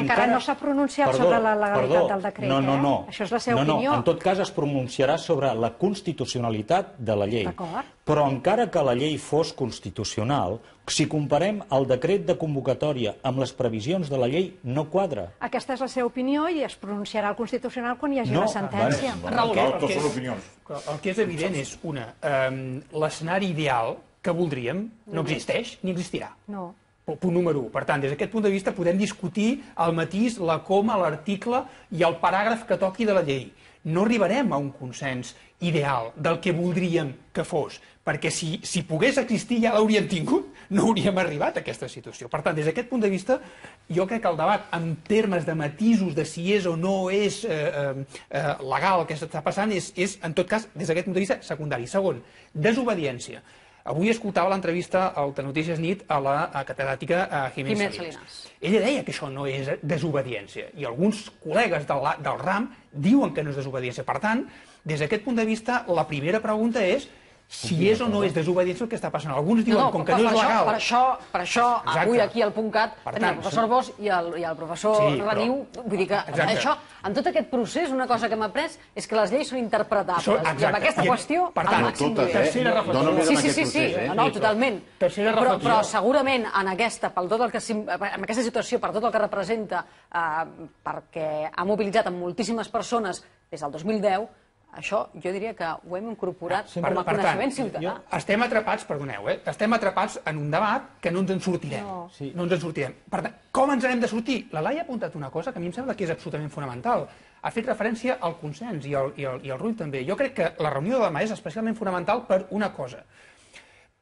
G: encara no s'ha pronunciat sobre la legalitat del decret.
B: No.
G: Això és la seva opinió.
B: En tot cas es pronunciarà sobre la constitucionalitat de la llei.
G: D'acord.
B: Però encara que la llei fos constitucional, si comparem el decret de convocatòria amb les previsions de la llei, no quadra.
G: Aquesta és la seva opinió i es pronunciarà al Constitucional quan hi hagi una sentència.
H: El que és evident és, l'escenari ideal que voldríem no existeix ni existirà.
G: No.
H: Punt número 1. Per tant, des d'aquest punt de vista podem discutir el matís, la coma, l'article i el paràgraf que toqui de la llei. No arribarem a un consens ideal del que voldríem que fos, perquè si pogués existir ja l'hauríem tingut, no hauríem arribat a aquesta situació. Per tant, des d'aquest punt de vista, jo crec que el debat en termes de matisos de si és o no és legal el que està passant és, en tot cas, des d'aquest punt de vista, secundari. Segon, desobediència. Avui escoltava l'entrevista al Notícies Nit a la catedràtica Jiménez Salinas. Ella deia que això no és desobediència, i alguns col·legues del RAM diuen que no és desobediència. Per tant, des d'aquest punt de vista, la primera pregunta és si és o no és desobediència el que està passant. Alguns diuen, com que no és legal...
A: Per això, avui aquí al .cat, tenim el professor Bosch i el professor Radiu. Vull dir que això, en tot aquest procés, una cosa que hem après és que les lleis són interpretables. I amb aquesta qüestió, al màxim nivell.
H: Tercera reflexió.
A: Sí, no, totalment.
H: Tercera reflexió.
A: Però segurament en aquesta situació, per tot el que representa, perquè ha mobilitzat amb moltíssimes persones des del 2010, això jo diria que ho hem incorporat com a coneixement ciutadà.
H: Estem atrapats, perdoneu, estem atrapats en un debat que no ens en sortirem. No ens en sortirem. Per tant, com ens n'hem de sortir? La Laia ha apuntat una cosa que a mi em sembla que és absolutament fonamental. Ha fet referència al consens i el Rull també. Jo crec que la reunió de demà és especialment fonamental per una cosa.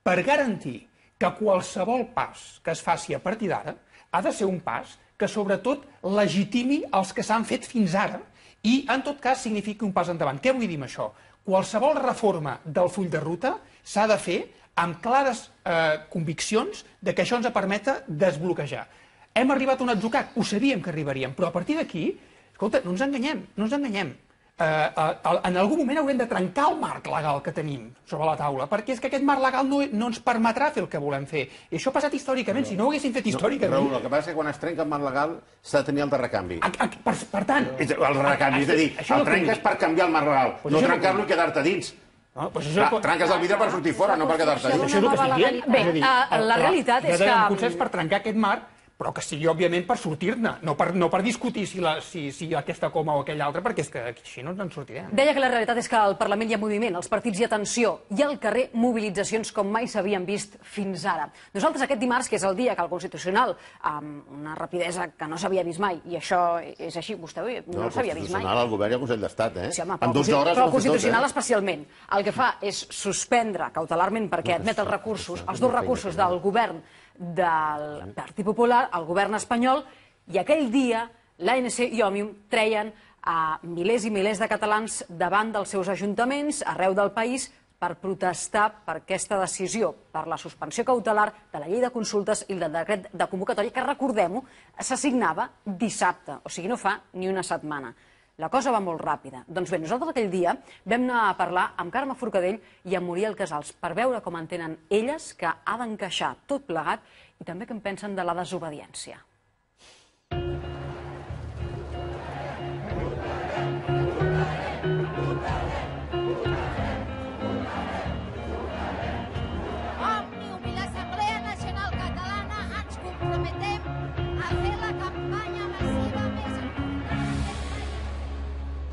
H: Per garantir que qualsevol pas que es faci a partir d'ara ha de ser un pas que sobretot legitimi els que s'han fet fins ara i, en tot cas, significa un pas endavant. Què vull dir amb això? Qualsevol reforma del full de ruta s'ha de fer amb clares conviccions de que això ens permeta desbloquejar. Hem arribat a un atzucac, ho sabíem que arribaríem, però a partir d'aquí, escolta, no ens enganyem. En algun moment haurem de trencar el marc legal que tenim sobre la taula, perquè és que aquest marc legal no ens permetrà fer el que volem fer. I això ha passat històricament, si no ho haguéssim fet històricament...
D: Raül, el que passa és que quan es trenca el marc legal s'ha de tenir el de recanvi.
H: Per tant...
D: El recanvi, és a dir, el trenques per canviar el marc legal, no trencar-lo i quedar-te dins. Trenques el vidre per sortir fora, no per quedar-te dins.
H: Això és el que estic dient.
A: Bé, la realitat és que...
H: Hi ha consens per trencar aquest marc, però que sigui, òbviament, per sortir-ne, no per discutir si aquesta coma o aquella altra, perquè és que així no ens en sortirem.
A: Deia que la realitat és que al Parlament hi ha moviment, als partits hi ha tensió, i al carrer mobilitzacions com mai s'havien vist fins ara. Nosaltres aquest dimarts, que és el dia que el Constitucional, amb una rapidesa que no s'havia vist mai, i això és així, vostè no s'havia vist mai.
D: No, el Govern i el Consell d'Estat,
A: Sí, home, però el Constitucional especialment. El que fa és suspendre cautelarment perquè admet els recursos, els dos recursos del govern del Partit Popular, el govern espanyol, i aquell dia l'ANC i Òmnium treien a milers i milers de catalans davant dels seus ajuntaments arreu del país per protestar per aquesta decisió, per la suspensió cautelar de la llei de consultes i del decret de convocatòria, que, recordem-ho, s'assignava dissabte, o sigui, no fa ni una setmana. La cosa va molt ràpida. Doncs bé, nosaltres aquell dia vam anar a parlar amb Carme Forcadell i amb Muriel Casals per veure com entenen elles que ha d'encaixar tot plegat i també què en pensen de la desobediència.
J: Òmnium i l'Assemblea Nacional Catalana ens comprometem a fer la campanya massiva més important.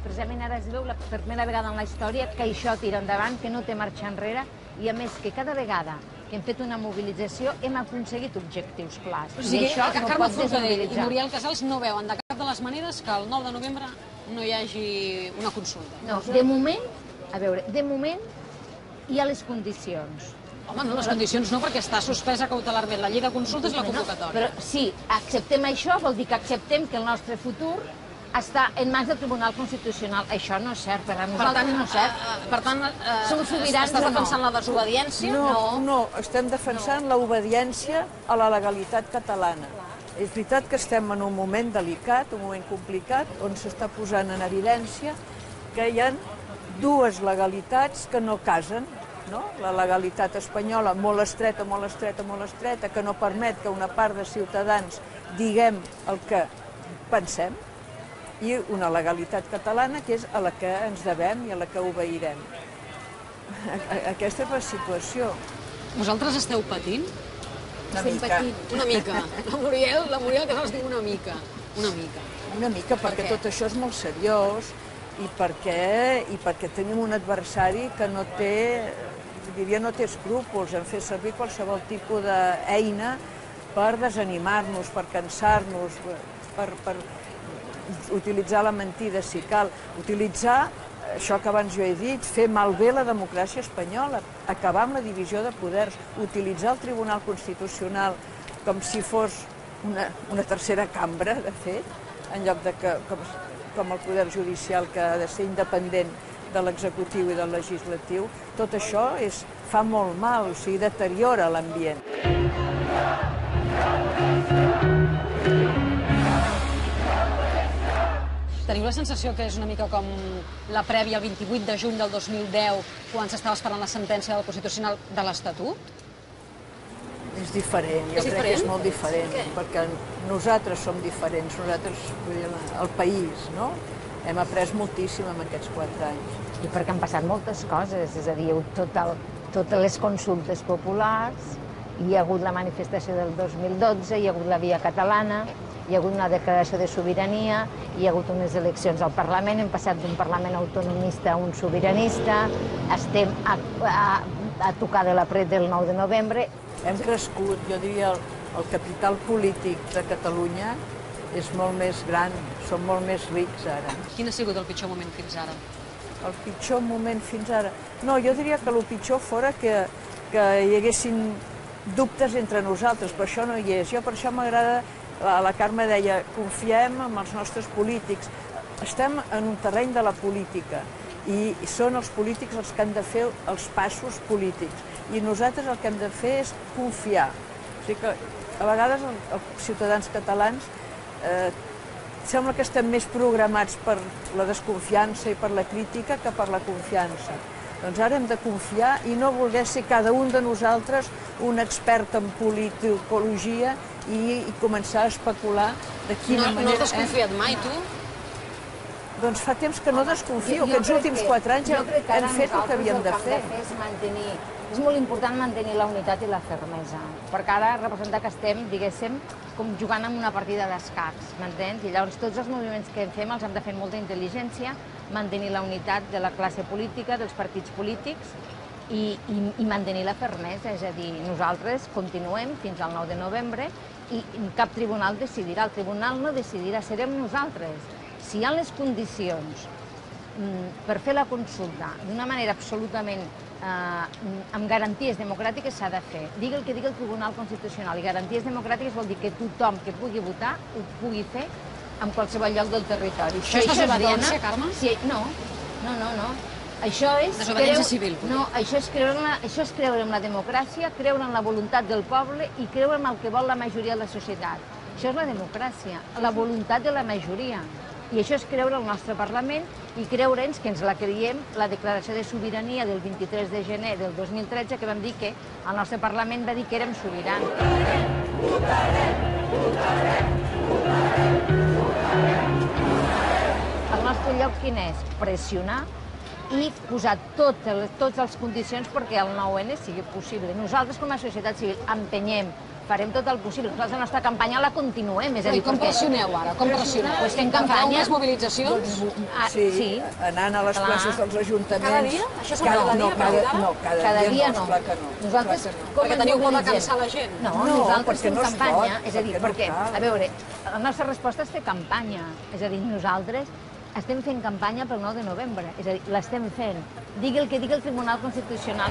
K: Precisament ara es veu la primera vegada en la història que això tira endavant, que no té marxa enrere, i a més que cada vegada que hem fet una mobilització hem aconseguit objectius clars.
A: O sigui,
K: això
A: que
K: no
A: Carme
K: pot
A: Forcadell i
K: desmobilitzar.
A: Muriel Casals no veuen de cap de les maneres que el 9 de novembre no hi hagi una consulta.
K: No, de moment, a veure, de moment hi ha les condicions.
A: Home, no, les condicions no, perquè està suspesa cautelarment la llei de consultes i la convocatòria.
K: Però si acceptem això, vol dir que acceptem que el nostre futur està en mans del Tribunal Constitucional. Això no és cert, per a nosaltres no és cert.
A: Per tant,
K: som sobirans
A: estàs
K: o no?
A: defensant la desobediència?
L: No, estem defensant l'obediència a la legalitat catalana. És veritat que estem en un moment delicat, un moment complicat, on s'està posant en evidència que hi ha dues legalitats que no casen, no? La legalitat espanyola molt estreta, molt estreta, molt estreta, que no permet que una part de ciutadans diguem el que pensem, i una legalitat catalana que és a la que ens devem i a la que obeirem. Aquesta és la situació.
A: Vosaltres esteu patint?
L: Una mica.
A: Una mica. La Muriel que sols diu una mica. Una mica.
L: Una mica, perquè tot això és molt seriós i perquè tenim un adversari que no té, diria, no té escrúpols en fer servir qualsevol tipus d'eina per desanimar-nos, per cansar-nos, per utilitzar la mentida si cal, utilitzar això que abans jo he dit, fer malbé la democràcia espanyola, acabar amb la divisió de poders, utilitzar el Tribunal Constitucional com si fos una tercera cambra, de fet, en lloc de que, com el poder judicial que ha de ser independent de l'executiu i del legislatiu, tot això fa molt mal, o sigui, deteriora l'ambient.
A: Teniu la sensació que és una mica com la prèvia el 28 de juny del 2010, quan s'estava esperant la sentència del Constitucional de l'Estatut?
L: És diferent, jo crec que és molt diferent, perquè nosaltres som diferents, nosaltres, vull dir, el país, no? Hem après moltíssim en aquests 4 anys.
K: I perquè han passat moltes coses, és a dir, totes les consultes populars, hi ha hagut la manifestació del 2012, hi ha hagut la via catalana, hi ha hagut una declaració de sobirania, hi ha hagut unes eleccions al Parlament, hem passat d'un Parlament autonomista a un sobiranista, estem a tocar de la pret del 9 de novembre.
L: Hem crescut, jo diria, el capital polític de Catalunya és molt més gran, som molt més rics ara.
A: Quin ha sigut el pitjor moment fins ara?
L: El pitjor moment fins ara? No, jo diria que el pitjor fora que hi haguessin dubtes entre nosaltres, però això no hi és. Jo per això m'agrada, la Carme deia, confiem en els nostres polítics. Estem en un terreny de la política i són els polítics els que han de fer els passos polítics. I nosaltres el que hem de fer és confiar. O sigui que a vegades els ciutadans catalans sembla que estem més programats per la desconfiança i per la crítica que per la confiança. Doncs ara hem de confiar i no voler ser cada un de nosaltres un expert en politicologia i començar a especular de quina manera...
A: No has desconfiat mai, tu?
L: Doncs fa temps que no desconfio, que els últims 4 anys hem fet el que havíem de fer.
K: És molt important mantenir la unitat i la fermesa, perquè ara representa que estem, diguéssim, com jugant en una partida d'escacs, m'entens? I llavors tots els moviments que fem els hem de fer amb molta intel·ligència, mantenir la unitat de la classe política, dels partits polítics i mantenir la fermesa, és a dir, nosaltres continuem fins al 9 de novembre i cap tribunal decidirà, el tribunal no decidirà, serem nosaltres. Si hi ha les condicions per fer la consulta d'una manera absolutament amb garanties democràtiques s'ha de fer. Digui el que digui el Tribunal Constitucional i garanties democràtiques vol dir que tothom que pugui votar ho pugui fer en qualsevol lloc del territori.
A: Això és desobediència, Carme?
K: No. Això és...
A: Desobediència civil.
K: No, això és creure en la democràcia, creure en la voluntat del poble i creure en el que vol la majoria de la societat. Això és la democràcia, la voluntat de la majoria. I això és creure el nostre Parlament i creure'ns que ens la creiem la declaració de sobirania del 23 de gener del 2013 que vam dir que el nostre Parlament va dir que érem sobirans. El nostre lloc quin és? Pressionar i posar tots les condicions perquè el 9N sigui possible. Nosaltres com a societat civil empenyem, farem tot el possible. Nosaltres la nostra campanya la continuem.
A: I com pressioneu ara? Com pressioneu?
K: Pues fem campanya.
A: Unes mobilitzacions?
L: Sí, anant a les places dels ajuntaments.
A: Cada dia? Això és cada dia?
L: No, cada dia no.
K: Nosaltres
A: perquè teniu por de cansar la gent?
K: No, nosaltres fem campanya. És a dir, perquè, a veure, la nostra resposta és fer campanya. És a dir, nosaltres estem fent campanya pel 9 de novembre. És a dir, l'estem fent. Digui el que digui el Tribunal Constitucional.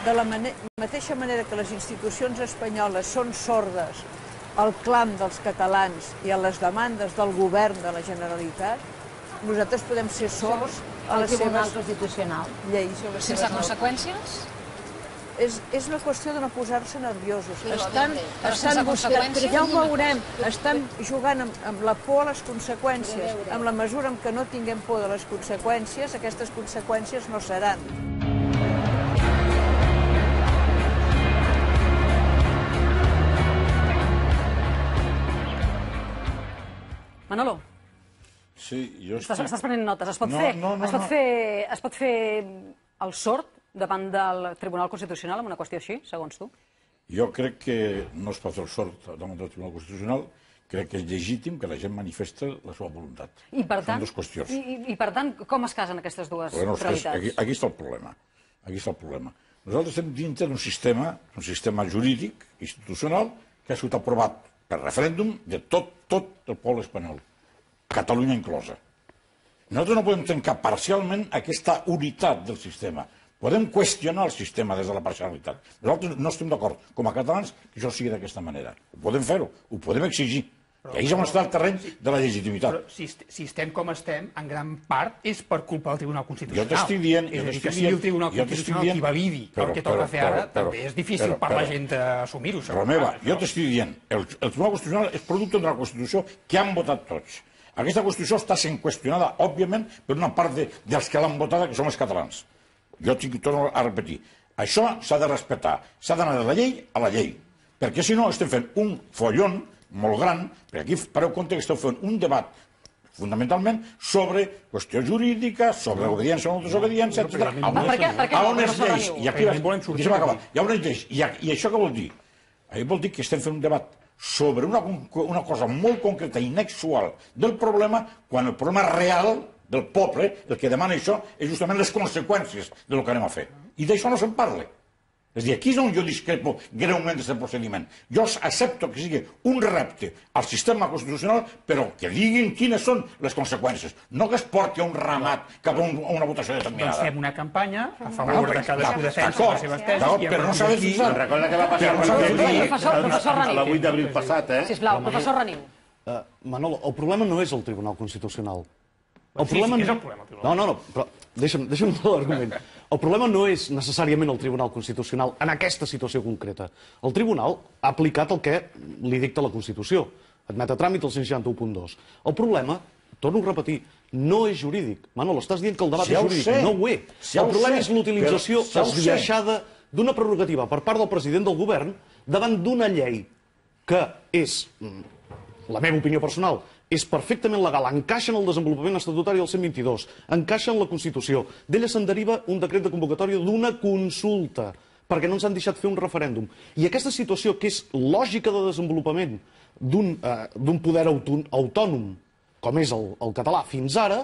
L: De la mateixa manera que les institucions espanyoles són sordes al clam dels catalans i a les demandes del govern de la Generalitat, nosaltres podem ser sords a les seves
K: Constitucional.
L: lleis.
A: Sense conseqüències?
L: és una qüestió de no posar-se nerviosos.
K: Sí, sense conseqüències.
L: Ja ho veurem, estan jugant amb la por a les conseqüències. Amb la mesura en què no tinguem por de les conseqüències, aquestes conseqüències no seran.
A: Manolo.
F: Sí, jo
A: Estàs prenent notes. Es pot fer el sord davant del Tribunal Constitucional amb una qüestió així, segons tu?
F: Jo crec que no es pot fer el sord davant del Tribunal Constitucional. Crec que és legítim que la gent manifesta la seva voluntat.
A: I per tant,
F: són dues qüestions.
A: I per tant, com es casen aquestes dues realitats?
F: Aquí està el problema. Nosaltres estem dintre d'un sistema jurídic, institucional, que ha sigut aprovat per referèndum de tot el poble espanyol, Catalunya inclosa. Nosaltres no podem trencar parcialment aquesta unitat del sistema. Podem qüestionar el sistema des de la parcialitat. Nosaltres no estem d'acord, com a catalans, que això sigui d'aquesta manera. Ho podem fer-ho, ho podem exigir. I ahir és on està el terreny de la legitimitat.
H: Però si estem com estem, en gran part és per culpa del Tribunal Constitucional.
F: Jo t'estic dient...
H: És a dir, que sigui el Tribunal Constitucional qui validi el que toca fer ara, també és difícil per la gent assumir-ho.
F: Romeva, jo t'estic dient, el Tribunal Constitucional és producte d'una Constitució que han votat tots. Aquesta Constitució està sent qüestionada, òbviament, per una part dels que l'han votada, que som els catalans. Jo torno a repetir. Això s'ha de respectar. S'ha d'anar de la llei a la llei. Perquè si no estem fent un follon molt gran, perquè aquí pareu compte que esteu fent un debat fonamentalment sobre qüestió jurídica, sobre obediència o no desobediència, etc. A on es lleis? I aquí deixa'm acabar. I a on es lleis? I això què vol dir? Això vol dir que estem fent un debat sobre una cosa molt concreta i inexual del problema, quan el problema real del poble, el que demana això, és justament les conseqüències del que anem a fer. I d'això no se'n parla. És a dir, aquí és on jo discrepo greument d'aquest procediment. Jo accepto que sigui un repte al sistema constitucional, però que diguin quines són les conseqüències. No que es porti a un ramat cap a una votació determinada.
H: Doncs fem una campanya a favor de cadascú defensa les seves tesis.
F: Però no s'ha de fixar.
D: Recorda què va passar a la 8 d'abril passat,
A: Sisplau, professor Reniu.
C: Manolo, el problema no és el Tribunal Constitucional.
H: Sí, és el problema.
C: No, però deixa'm l'argument. El problema no és necessàriament el Tribunal Constitucional en aquesta situació concreta. El Tribunal ha aplicat el que li dicta la Constitució. Admet a tràmit el 161.2. El problema, torno a repetir, no és jurídic. Manolo, estàs dient que el debat és jurídic. No ho és. El problema és l'utilització esbiaixada d'una prerrogativa per part del president del govern davant d'una llei que és, la meva opinió personal, és perfectament legal, encaixa en el desenvolupament estatutari del 122, encaixa en la Constitució. D'ella se'n deriva un decret de convocatòria d'una consulta, perquè no ens han deixat fer un referèndum. I aquesta situació, que és lògica de desenvolupament d'un poder autònom, com és el català fins ara,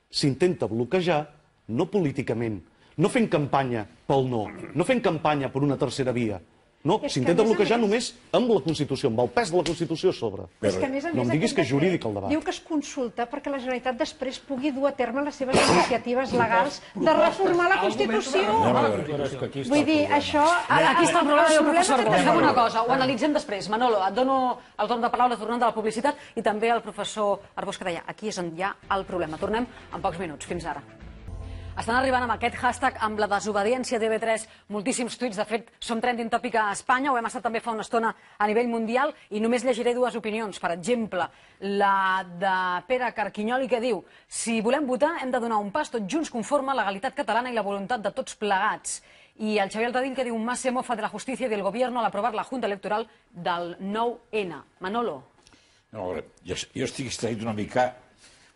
C: s'intenta bloquejar, no políticament, no fent campanya pel no fent campanya per una tercera via. No, s'intenta bloquejar només amb la Constitució, amb el pes de la Constitució a sobre. No em diguis que és jurídic el debat.
G: Diu que es consulta perquè la Generalitat després pugui dur a terme les seves iniciatives legals de reformar la Constitució. Vull dir, això...
A: Aquí està el problema, professor. Fem una cosa, ho analitzem després. Manolo, et dono el torn de paraula tornant de la publicitat i també al professor Arbós que deia, aquí és on hi ha el problema. Tornem en pocs minuts. Fins ara. Estan arribant amb aquest hashtag amb la desobediència d'IV3 moltíssims tuits. De fet, som trending topic a Espanya, ho hem estat també fa una estona a nivell mundial, i només llegiré dues opinions. Per exemple, la de Pere Carquinyoli, que diu: si volem votar hem de donar un pas tots junts conforme a la legalitat catalana i la voluntat de tots plegats. I el Xavier Altadín, que diu: más se mofa de la justicia y del gobierno al aprobar la Junta Electoral del 9N. Manolo.
F: No, a veure, jo estic distraït una mica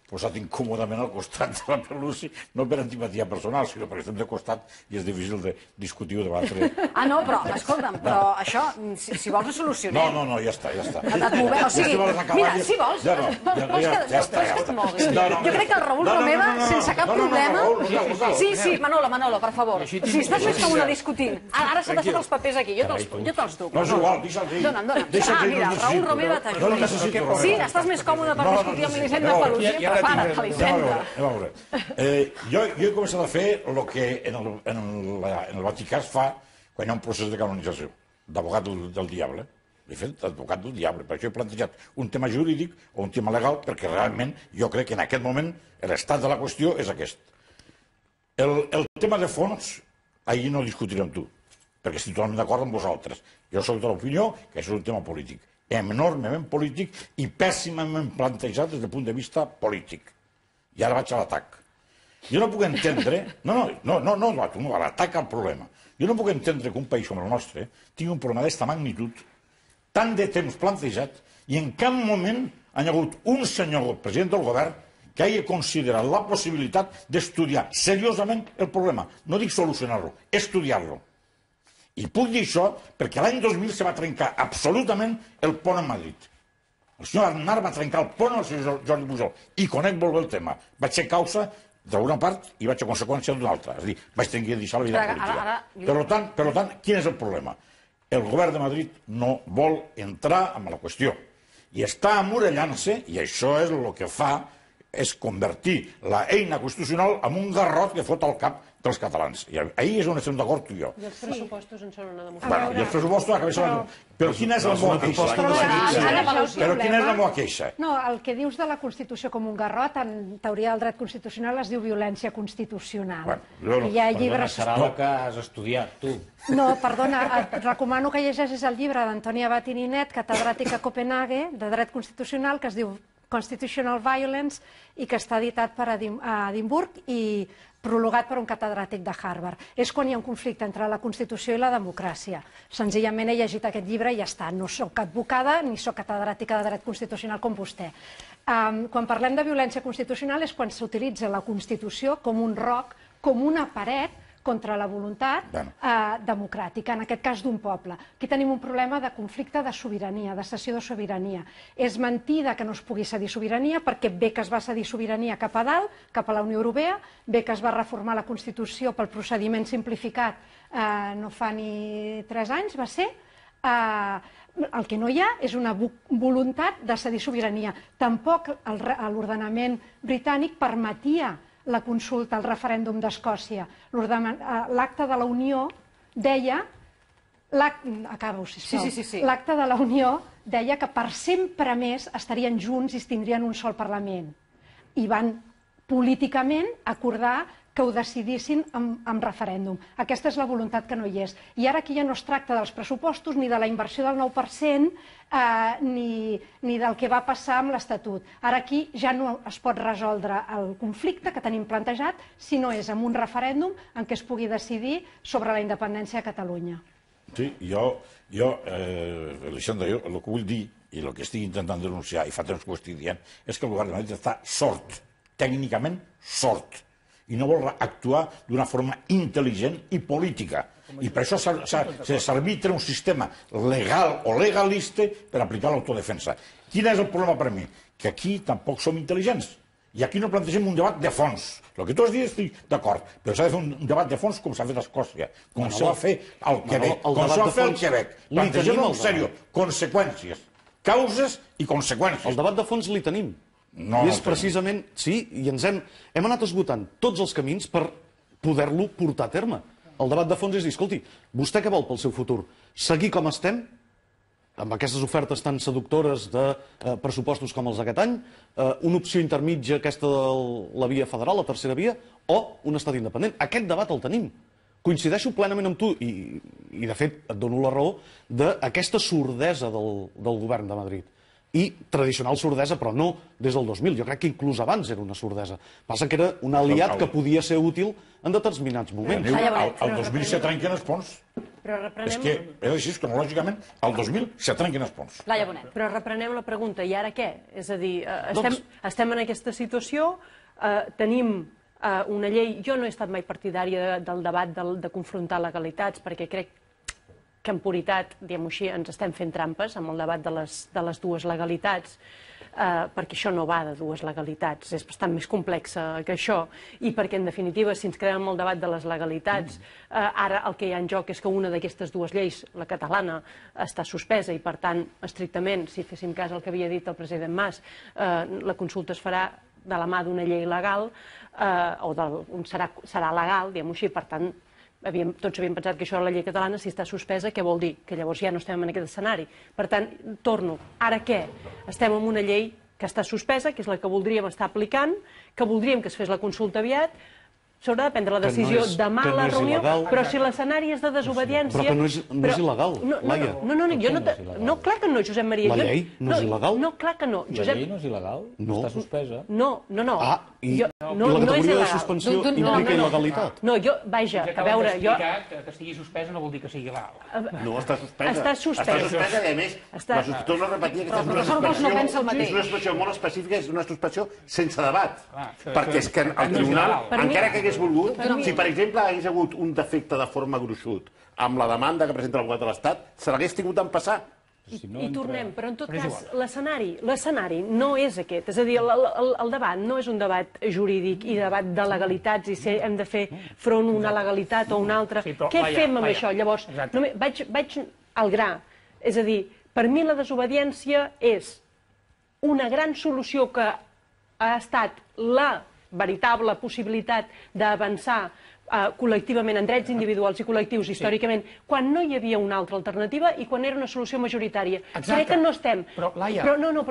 F: posat incòmodament al costat de la Pelusi, no per antipatia personal, sinó perquè estem de costat i és difícil de discutir o debatre.
A: No, però, escolta'm, però això, si vols ho solucionem.
F: No, ja està.
A: O sigui, mira, si vols,
F: ja està.
A: Jo crec que el Raül Romeva, sense cap problema... Sí, Manolo, per favor. Si estàs més còmode discutint, ara s'ha deixat els papers aquí, jo te'ls duc.
F: No és igual, deixa'ls dir.
A: Dona'm. Mira, el Raül Romeva t'ajuda. Sí, estàs més còmode per discutir amb l'Elisenda Pelusi.
F: A veure, jo he començat a fer el que en el Vaticà es fa quan hi ha un procés de canonització, d'abogat del diable. He fet advocat del diable, per això he plantejat un tema jurídic o un tema legal, perquè realment jo crec que en aquest moment l'estat de la qüestió és aquest. El tema de fons, ahir no discutiré amb tu. perquè estic totalment d'acord amb vosaltres. Jo soc de l'opinió que això és un tema polític, enormement polític i pèssimament plantejat des del punt de vista polític. I ara vaig a l'atac. Jo no puc entendre... No, a l'atac al problema. Jo no puc entendre que un país com el nostre tingui un problema d'esta magnitud, tant de temps plantejat, i en cap moment hi ha hagut un senyor president del govern que hagi considerat la possibilitat d'estudiar seriosament el problema. No dic solucionar-lo, estudiar-lo. I puc dir això perquè l'any 2000 se va trencar absolutament el pont a Madrid. El senyor Aznar va trencar el pont al senyor Jordi Pujol. I conec molt bé el tema. Vaig ser causa d'una part i vaig a conseqüència d'una altra. És a dir, vaig tenir que deixar la vida política. Per tant, quin és el problema? El govern de Madrid no vol entrar en la qüestió. I està amorellant-se, i això és el que fa, és convertir l'eina constitucional en un garrot que fot al cap dels catalans. I ahir és on estem d'acord tu i jo.
E: I els pressupostos en són una demostració.
F: I els pressupostos... Però quina és la meva queixa? Però quina és la meva queixa?
G: No, el que dius de la Constitució com un garrot, en teoria del dret constitucional es diu violència constitucional.
B: Perdona, serà la que has estudiat, tu.
G: No, perdona, et recomano que llegeixis el llibre d'Antònia Batininet, catedràtica a Copenhague, de dret constitucional, que es diu Constitutional Violence, i que està editat per Edimburg i prologat per un catedràtic de Harvard. És quan hi ha un conflicte entre la Constitució i la democràcia. Senzillament he llegit aquest llibre i ja està. No soc advocada ni soc catedràtica de dret constitucional com vostè. Quan parlem de violència constitucional és quan s'utilitza la Constitució com un roc, com una paret contra la voluntat democràtica, en aquest cas d'un poble. Aquí tenim un problema de conflicte de sobirania, de cessió de sobirania. És mentida que no es pugui cedir sobirania, perquè bé que es va cedir sobirania cap a dalt, cap a la Unió Europea, bé que es va reformar la Constitució pel procediment simplificat no fa ni 3 anys, va ser... El que no hi ha és una voluntat de cedir sobirania. Tampoc l'ordenament britànic permetia la consulta, el referèndum d'Escòcia. L'acta de la Unió deia... Acaba-ho, sisplau. L'acta de la Unió deia que per sempre més estarien junts i tindrien un sol Parlament. I van políticament acordar que ho decidissin amb referèndum. Aquesta és la voluntat que no hi és. I ara aquí ja no es tracta dels pressupostos, ni de la inversió del 9%, ni del que va passar amb l'Estatut. Ara aquí ja no es pot resoldre el conflicte que tenim plantejat, si no és amb un referèndum en què es pugui decidir sobre la independència de Catalunya.
F: Sí, Alexandre, jo el que vull dir, i el que estic intentant denunciar, i fa temps que ho estic dient, és que el govern de Madrid està sord, tècnicament sord, i no vol actuar d'una forma intel·ligent i política. I per això s'arbitra un sistema legal o legalista per aplicar l'autodefensa. Quin és el problema per mi? Que aquí tampoc som intel·ligents. I aquí no plantegem un debat de fons. El que tu has dit estic d'acord, però s'ha de fer un debat de fons com s'ha fet a Escòcia, com s'ha de fer al Quebec, com s'ha de fer al Quebec. Plantegem-ho en sèrio, conseqüències, causes i conseqüències.
C: El debat de fons li tenim. I és precisament, sí, i hem anat esgotant tots els camins per poder-lo portar a terme. El debat de fons és dir, escolti, vostè què vol pel seu futur? Seguir com estem, amb aquestes ofertes tan seductores de pressupostos com els d'aquest any, una opció intermitja, aquesta de la via federal, la tercera via, o un estat independent? Aquest debat el tenim. Coincideixo plenament amb tu, i de fet et dono la raó, d'aquesta sordesa del govern de Madrid. I tradicional sordesa, però no des del 2000. Jo crec que inclús abans era una sordesa. Passa que era un aliat que podia ser útil en determinats moments.
F: El 2000 se trenquen els ponts. És que és així, cronològicament, el 2000 se trenquen els ponts.
E: Però reprenem la pregunta, i ara què? És a dir, estem en aquesta situació, tenim una llei... Jo no he estat mai partidària del debat de confrontar legalitats, perquè crec que en puritat, diguem-ho així, ens estem fent trampes amb el debat de les dues legalitats, perquè això no va de dues legalitats, és bastant més complex que això, i perquè, en definitiva, si ens quedem amb el debat de les legalitats, ara el que hi ha en joc és que una d'aquestes dues lleis, la catalana, està suspesa i, per tant, estrictament, si féssim cas al que havia dit el president Mas, la consulta es farà de la mà d'una llei legal, o serà legal, diguem-ho així, per tant, tots havíem pensat que això era la llei catalana, si està suspesa, què vol dir? Que llavors ja no estem en aquest escenari. Per tant, torno, ara què? Estem amb una llei que està suspesa, que és la que voldríem estar aplicant, que voldríem que es fes la consulta aviat, s'haurà de prendre la decisió demà a la reunió, però si l'escenari és de desobediència...
C: Però que no és il·legal, Laia.
E: No, clar que no, Josep Maria.
C: La llei no és il·legal?
E: No, clar que no.
B: La llei no és il·legal? Està suspesa?
E: No.
C: Ah, i la categoria de suspensió implica il·legalitat?
E: No, vaja, a veure, jo...
H: Que estigui suspesa no vol dir que sigui il·legal.
D: No, està suspesa.
E: Està suspesa.
D: Està suspesa, i a més, torno a repetir que aquesta és una suspensió molt específica, és una suspensió sense debat. Perquè és que el tribunal, encara que hagués volgut, si per exemple hagués hagut un defecte de forma gruixut amb la demanda que presenta l'advocat de l'Estat, se l'hagués tingut en passar.
E: I tornem, però en tot cas, l'escenari no és aquest. És a dir, el debat no és un debat jurídic i debat de legalitats i si hem de fer front a una legalitat o una altra. Què fem amb això? Llavors, vaig al gra. És a dir, per mi la desobediència és una gran solució que ha estat la veritable possibilitat d'avançar col·lectivament en drets individuals i col·lectius històricament, quan no hi havia una altra alternativa i quan era una solució majoritària. Crec que no estem... Però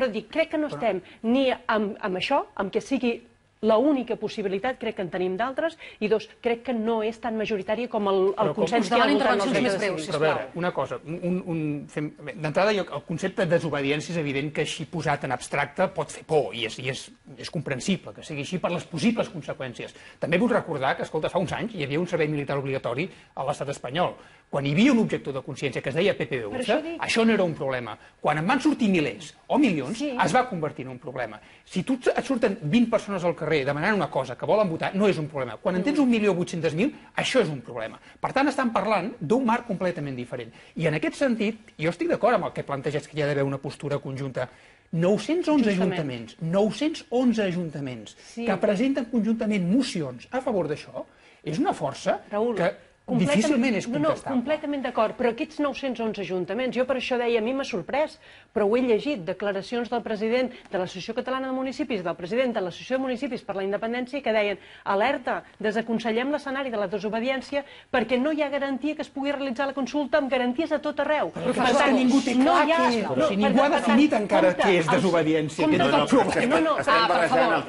E: dic, crec que no estem ni amb això, amb que sigui l'única possibilitat, crec que en tenim d'altres, i dos, crec que no és tan majoritària com el consens que hi ha al voltant dels drets civils.
H: Però a veure, una cosa, d'entrada el concepte de desobediència és evident que així posat en abstracte pot fer por, i és comprensible que sigui així per les possibles conseqüències. També vull recordar que, escolta, fa uns anys hi havia un servei militar obligatori a l'estat espanyol. Quan hi havia un objector de consciència que es deia PPV, això no era un problema. Quan en van sortir milers o milions, es va convertir en un problema. Si et surten 20 persones al carrer demanant una cosa que volen votar, no és un problema. Quan en tens 1.800.000, això és un problema. Per tant, estan parlant d'un marc completament diferent. I en aquest sentit, jo estic d'acord amb el que planteges que hi ha d'haver una postura conjunta. 911 ajuntaments, 911 ajuntaments que presenten conjuntament mocions a favor d'això, és una força que difícilment és contestable.
E: Completament d'acord, però aquests 911 ajuntaments, jo per això deia, a mi m'ha sorprès, però ho he llegit, declaracions del president de l'Associació Catalana de Municipis, del president de l'Associació de Municipis per la Independència, que deien, alerta, desaconsellem l'escenari de la desobediència perquè no hi ha garantia que es pugui realitzar la consulta amb garanties a tot arreu.
H: Però que ningú té clar què és, però si ningú ha definit encara què és desobediència, que és el problema.
D: Estem barrejant el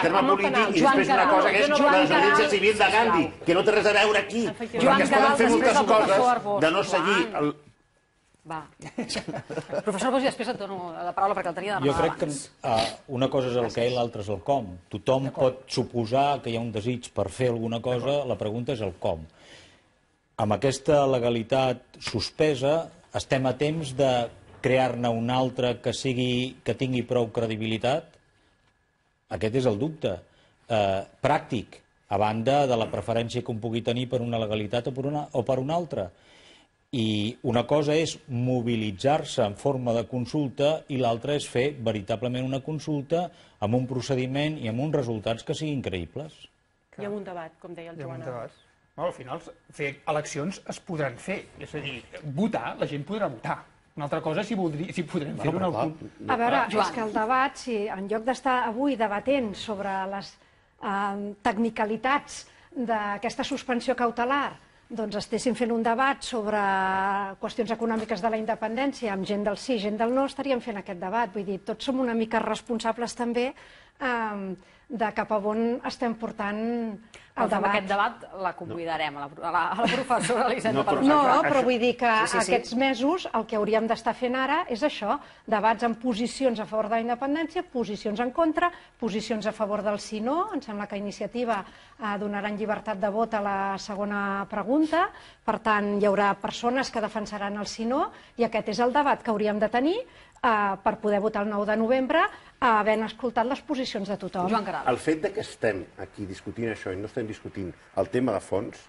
D: terme polític i després una cosa que és la desobediència civil de Gandhi, que no té res a veure aquí, perquè es poden fer moltes coses de no seguir el...
A: Va. Professor Bosch, després et dono la paraula perquè el tenia demanada abans.
B: Jo crec que una cosa és el què i l'altra és el com. Tothom pot suposar que hi ha un desig per fer alguna cosa, la pregunta és el com. Amb aquesta legalitat suspesa estem a temps de crear-ne una altra que tingui prou credibilitat? Aquest és el dubte. Pràctic, a banda de la preferència que un pugui tenir per una legalitat o per una altra. I una cosa és mobilitzar-se en forma de consulta i l'altra és fer veritablement una consulta amb un procediment i amb uns resultats que siguin creïbles.
E: I amb un debat, com deia el Joan.
H: Al final, fer eleccions es podran fer. És a dir, votar, la gent podrà votar. Una altra cosa si podrem fer-ho en el punt.
G: A veure, és que el debat, si en lloc d'estar avui debatent sobre les tecnicalitats d'aquesta suspensió cautelar, doncs estéssim fent un debat sobre qüestions econòmiques de la independència amb gent del sí, gent del no, estaríem fent aquest debat. Vull dir, tots som una mica responsables també de cap a on estem portant el debat.
A: Aquest debat la convidarem, a la professora Elisenda Palussat.
G: No, però vull dir que aquests mesos el que hauríem d'estar fent ara és això, debats amb posicions a favor de la independència, posicions en contra, posicions a favor del sí no. Em sembla que Iniciativa donaran llibertat de vot a la segona pregunta, per tant hi haurà persones que defensaran el sí no, i aquest és el debat que hauríem de tenir per poder votar el 9 de novembre, havent escoltat les posicions de tothom.
D: El fet que estem aquí discutint això i no estem discutint el tema de fons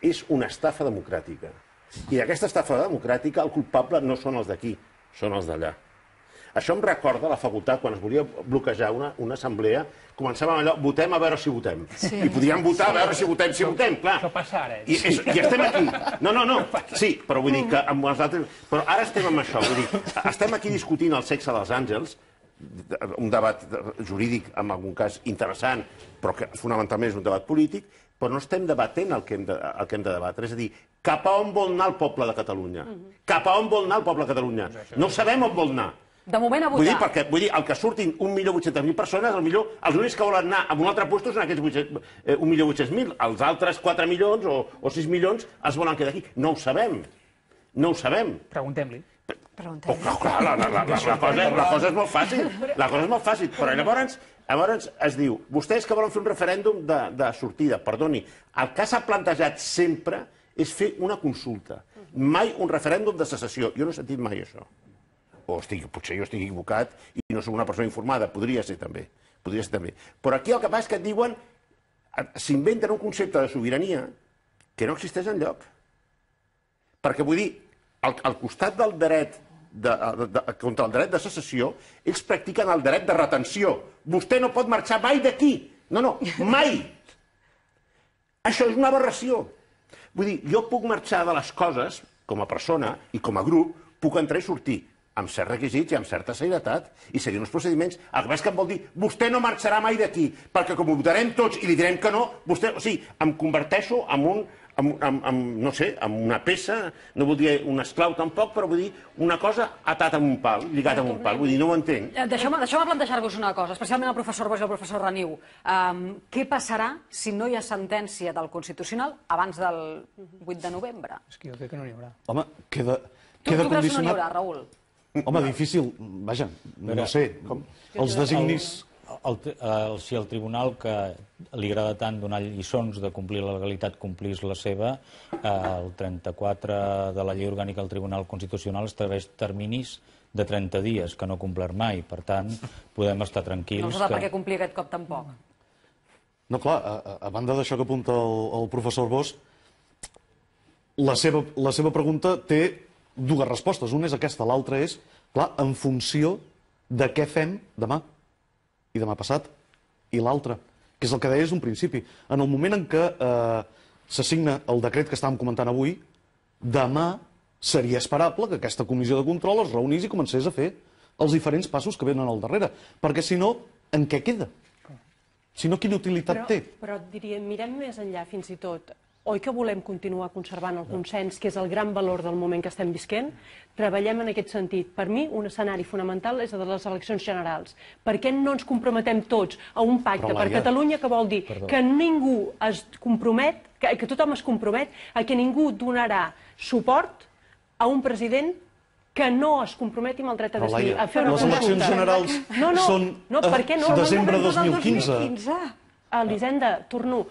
D: és una estafa democràtica. I d'aquesta estafa democràtica el culpable no són els d'aquí, són els d'allà. Això em recorda la facultat, quan es volia bloquejar una assemblea, començàvem allò, votem a veure si votem. I podíem votar a veure si votem, clar.
H: Això passa ara.
D: I estem aquí. No. Sí, però vull dir que amb els altres... Però ara estem amb això. Vull dir, estem aquí discutint el sexe dels àngels, un debat jurídic, en algun cas, interessant, però que fonamentalment és un debat polític, però no estem debatent el que hem de debatre. És a dir, cap a on vol anar el poble de Catalunya? Cap a on vol anar el poble de Catalunya? No sabem on vol anar.
A: De moment a
D: Vull dir,
A: votar.
D: perquè el que surtin 1.800.000 persones, els únics que volen anar a un altre lloc són aquests 1.800.000. Els altres 4 milions o 6 milions es volen quedar aquí. No ho sabem. No ho sabem.
H: Preguntem-li.
D: Oh, clar, la cosa és molt fàcil. La cosa és molt fàcil. Però llavors es diu, vostès que volen fer un referèndum de sortida, perdoni, el que s'ha plantejat sempre és fer una consulta. Mai un referèndum de secessió. Jo no he sentit mai això. O potser jo estic equivocat i no soc una persona informada. Podria ser també. Però aquí el que passa és que et diuen, s'inventen un concepte de sobirania que no existeix enlloc. Perquè vull dir, al costat del dret contra el dret de secessió, ells practiquen el dret de retenció. Vostè no pot marxar mai d'aquí. No, mai. Això és una aberració. Vull dir, jo puc marxar de les coses, com a persona i com a grup, puc entrar i sortir amb certs requisits i amb certa serietat i seguir uns procediments. El que passa que em vol dir, vostè no marxarà mai d'aquí, perquè com ho votarem tots i li direm que no, vostè, o sigui, em converteixo no sé, en una peça, no vull dir un esclau tampoc, però vull dir una cosa atat amb un pal, lligat amb un pal, vull dir, no ho entenc.
A: Deixeu-me plantejar-vos una cosa, especialment el professor Bosch i el professor Reniu. Què passarà si no hi ha sentència del Constitucional abans del 8 de novembre?
H: És que jo crec que no n'hi haurà.
C: Home, queda
A: Tu creus que no n'hi
C: condicionat...
A: haurà, Raül?
C: Home, difícil, vaja, no sé, els designis...
B: Si el tribunal, que li agrada tant donar lliçons de complir la legalitat, complís la seva, el 34 de la llei orgànica del Tribunal Constitucional estableix terminis de 30 dies, que no ha complert mai. Per tant, podem estar tranquils.
A: No us ha per què complir aquest cop tampoc.
C: No, clar, a banda d'això que apunta el professor Bosch, la seva pregunta té dues respostes. Una és aquesta, l'altra és, clar, en funció de què fem demà i demà passat, i l'altre, que és el que deia és un principi. En el moment en què s'assigna el decret que estàvem comentant avui, demà seria esperable que aquesta comissió de control es reunís i comencés a fer els diferents passos que venen al darrere. Perquè si no, en què queda? Si no, quina utilitat té?
E: Però et diria, mirem més enllà fins i tot. Oi que volem continuar conservant el consens, que és el gran valor del moment que estem visquent? Treballem en aquest sentit. Per mi, un escenari fonamental és el de les eleccions generals. Per què no ens comprometem tots a un pacte per Catalunya, que vol dir que ningú es compromet, que tothom es compromet a que ningú donarà suport a un president que no es comprometi amb el dret a decidir, a fer una
C: les eleccions generals són desembre de 2015.
E: Elisenda, torno.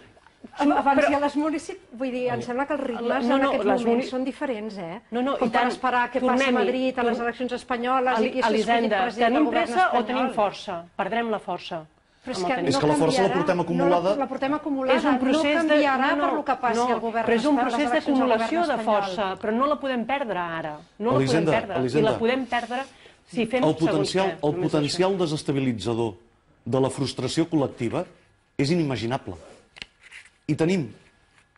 G: Abans hi ha les municipis... Vull dir, em sembla que els ritmes en aquests moments són diferents, eh? Com per esperar què passa a Madrid, a les eleccions espanyoles i qui s'escollit president del govern espanyol.
E: Elisenda, o tenim força? Perdrem la força.
C: És que la força la portem acumulada.
G: La portem acumulada, no canviarà per lo que passi al govern espanyol.
E: Però és un procés d'acumulació de força, però no la podem perdre ara. No la podem perdre. I la podem perdre si fem segons què.
C: El potencial desestabilitzador de la frustració col·lectiva és inimaginable. I tenim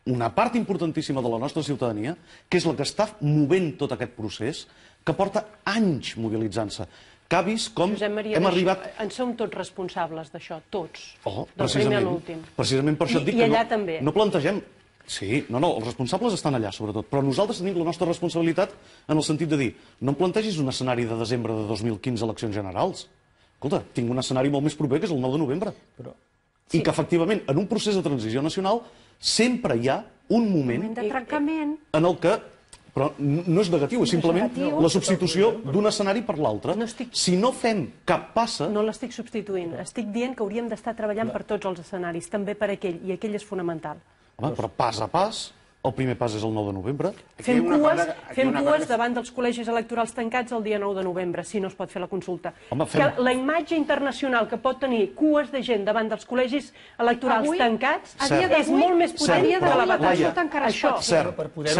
C: una part importantíssima de la nostra ciutadania, que és la que està movent tot aquest procés, que porta anys mobilitzant-se. Que ha vist com hem arribat...
E: En som tots responsables d'això, tots.
C: Del primer a l'últim. Precisament per això et dic que no plantegem... Sí, no, els responsables estan allà, sobretot. Però nosaltres tenim la nostra responsabilitat en el sentit de dir, no em plantegis un escenari de desembre de 2015 eleccions generals. Escolta, tinc un escenari molt més proper, que és el 9 de novembre. I que, efectivament, en un procés de transició nacional sempre hi ha un moment
G: de trencament
C: en el que, però no és negatiu, és simplement la substitució d'un escenari per l'altre. Si no fem cap passa...
E: No l'estic substituint, estic dient que hauríem d'estar treballant per tots els escenaris, també per aquell, i aquell és fonamental.
C: Home, però pas a pas, el primer pas és el 9 de novembre.
E: Fem cues davant dels col·legis electorals tancats el dia 9 de novembre, si no es pot fer la consulta. La imatge internacional que pot tenir cues de gent davant dels col·legis electorals tancats és molt més potent que la batalla.
C: Cert, però que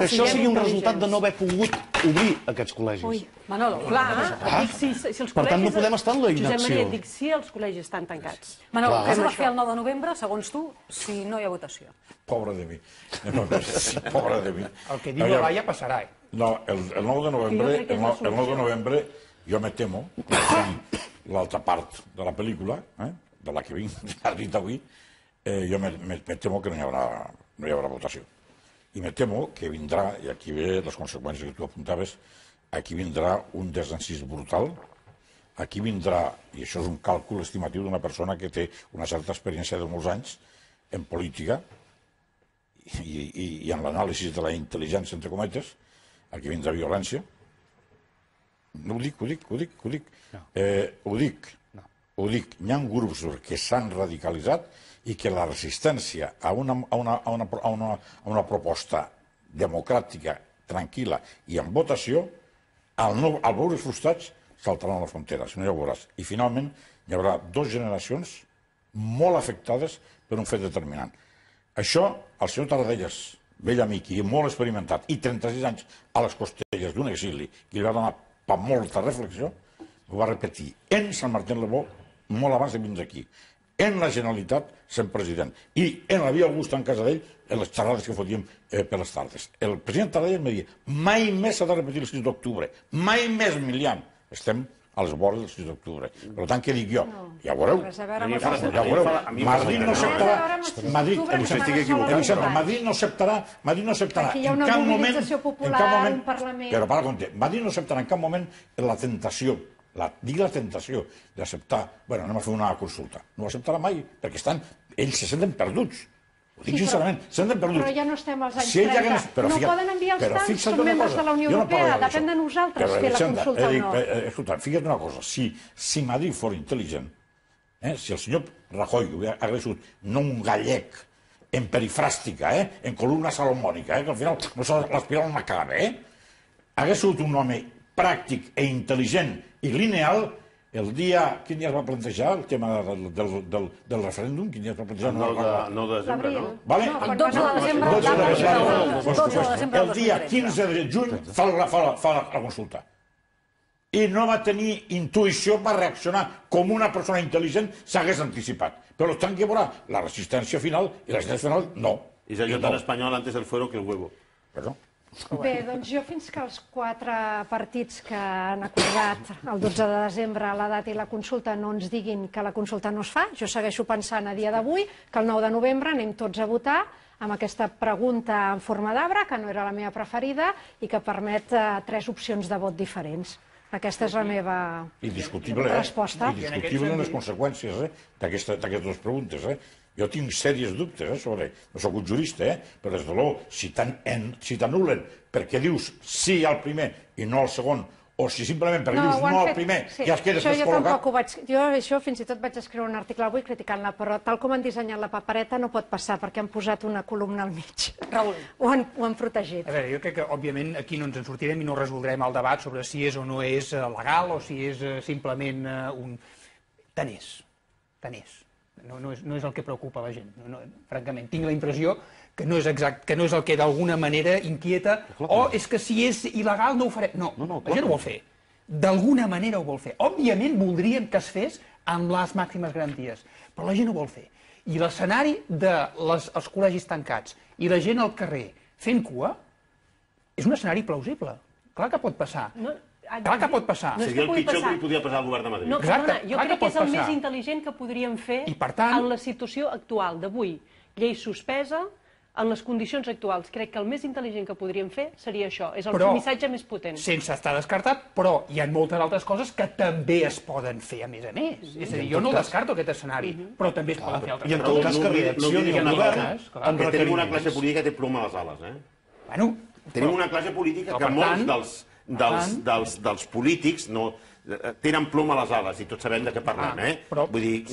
C: això sigui un resultat de no haver pogut obrir aquests col·legis.
E: Manolo, clar,
C: per tant no podem estar en la inacció.
E: Josep Maria, dic si els col·legis estan tancats.
A: Manolo, què s'ha de fer el 9 de novembre, segons tu, si no hi ha votació?
F: Pobre de mi. Pobre de mi.
H: El que diu la Laia passarà.
F: No, el 9 de novembre jo me temo, l'altra part de la pel·lícula, de la que ha dit avui, jo me temo que no hi haurà votació. I me temo que vindrà, i aquí ve les conseqüències que tu apuntaves, aquí vindrà un desencís brutal, aquí vindrà, i això és un càlcul estimatiu d'una persona que té una certa experiència de molts anys en política i en l'anàlisi de la intel·ligència, entre cometes, aquí vindrà violència. No ho dic. Ho dic. Hi ha grups que s'han radicalitzat i que la resistència a una proposta democràtica, tranquil·la i en votació, al veure frustrats, saltaran la frontera, si no ja ho veuràs. I finalment hi haurà 2 generacions molt afectades per un fet determinant. Això, el senyor Tarradellas, vell amic i molt experimentat, i 36 anys a les costelles d'un exili, que li va donar per molta reflexió, ho va repetir en Sant Martín le Bo molt abans de vindre aquí, en la Generalitat sent president, i en la Via Augusta en casa d'ell, en les xerrades que fotíem per les tardes. El president Tarradellas em deia, mai més s'ha de repetir el 6 d'octubre, mai més, Milian. Estem a les vores del 6 d'octubre. Per tant, què dic jo? Ja ho veureu. Ja ho veureu. Madrid no acceptarà... Madrid no acceptarà
G: Aquí hi ha una mobilització popular, un Parlament...
F: Però, para compte, Madrid no acceptarà en cap moment la tentació, dic la tentació d'acceptar, bueno, anem a fer una consulta. No ho acceptarà mai, perquè ells se senten perduts. Ho dic sincerament, se senten perduts.
G: Però ja no estem als anys 30. No poden enviar els tancs, són membres de la Unió Europea, depèn de nosaltres fer la consulta o no.
F: Escolta, fixa't una cosa, si Madrid fos intel·ligent, si el senyor Rajoy hagués sigut no un gallec en perifràstica, en columna salomònica, que al final no se l'aspirava una cara, hagués sigut un home pràctic i intel·ligent i lineal. El dia... Quin dia es va plantejar el tema del referèndum? Quin dia es va plantejar?
D: El 9 de desembre, no?
A: El 12 de desembre.
F: El dia 15 de juny fa la consulta. I no va tenir intuïció per reaccionar com una persona intel·ligent s'hagués anticipat. Però tant que veurà la resistència final i la resistència final, no.
D: És allò tan espanyol antes del fuero que el huevo.
F: Perdó.
G: Bé, doncs jo fins que els 4 partits que han acordat el 12 de desembre la data i la consulta no ens diguin que la consulta no es fa, jo segueixo pensant a dia d'avui que el 9 de novembre anem tots a votar amb aquesta pregunta en forma d'arbre, que no era la meva preferida i que permet 3 opcions de vot diferents. Aquesta és la meva resposta.
F: Indiscutible les conseqüències d'aquestes 2 preguntes. Jo tinc sèries dubtes sobre... No soc un jurista, però des de l'ou, si t'anulen perquè dius sí al primer i no al segon, o si simplement perquè dius no al primer i es quedes descol·locat...
G: Jo això fins i tot vaig escriure un article avui criticant-la, però tal com han dissenyat la papereta no pot passar perquè han posat una columna al mig.
A: Raül.
G: Ho han protegit.
H: A veure, jo crec que, òbviament, aquí no ens en sortirem i no resoldrem el debat sobre si és o no és legal o si és simplement un... Tant és. No és el que preocupa la gent, francament. Tinc la impressió que no és el que d'alguna manera inquieta, o és que si és il·legal no ho farem. No, la gent ho vol fer. D'alguna manera ho vol fer. Òbviament voldríem que es fes amb les màximes garanties, però la gent ho vol fer. I l'escenari dels col·legis tancats i la gent al carrer fent cua és un escenari plausible. Clar que pot passar. Clar que pot passar.
D: Seria el pitjor que li podia passar al govern de Madrid.
E: No, perdona, jo crec que és el més intel·ligent que podríem fer en la situació actual d'avui. Llei suspesa, en les condicions actuals. Crec que el més intel·ligent que podríem fer seria això. És el missatge més potent.
H: Sense estar descartat, però hi ha moltes altres coses que també es poden fer a més. És a dir, jo no descarto aquest escenari, però també es poden fer altres coses.
C: I en tot cas que reaccioni el govern...
D: Que tenim una classe política que té ploma a les ales,
H: Bueno...
D: Tenim una classe política que molts dels polítics tenen ploma a les ales i tots sabem de què parlem, Vull dir,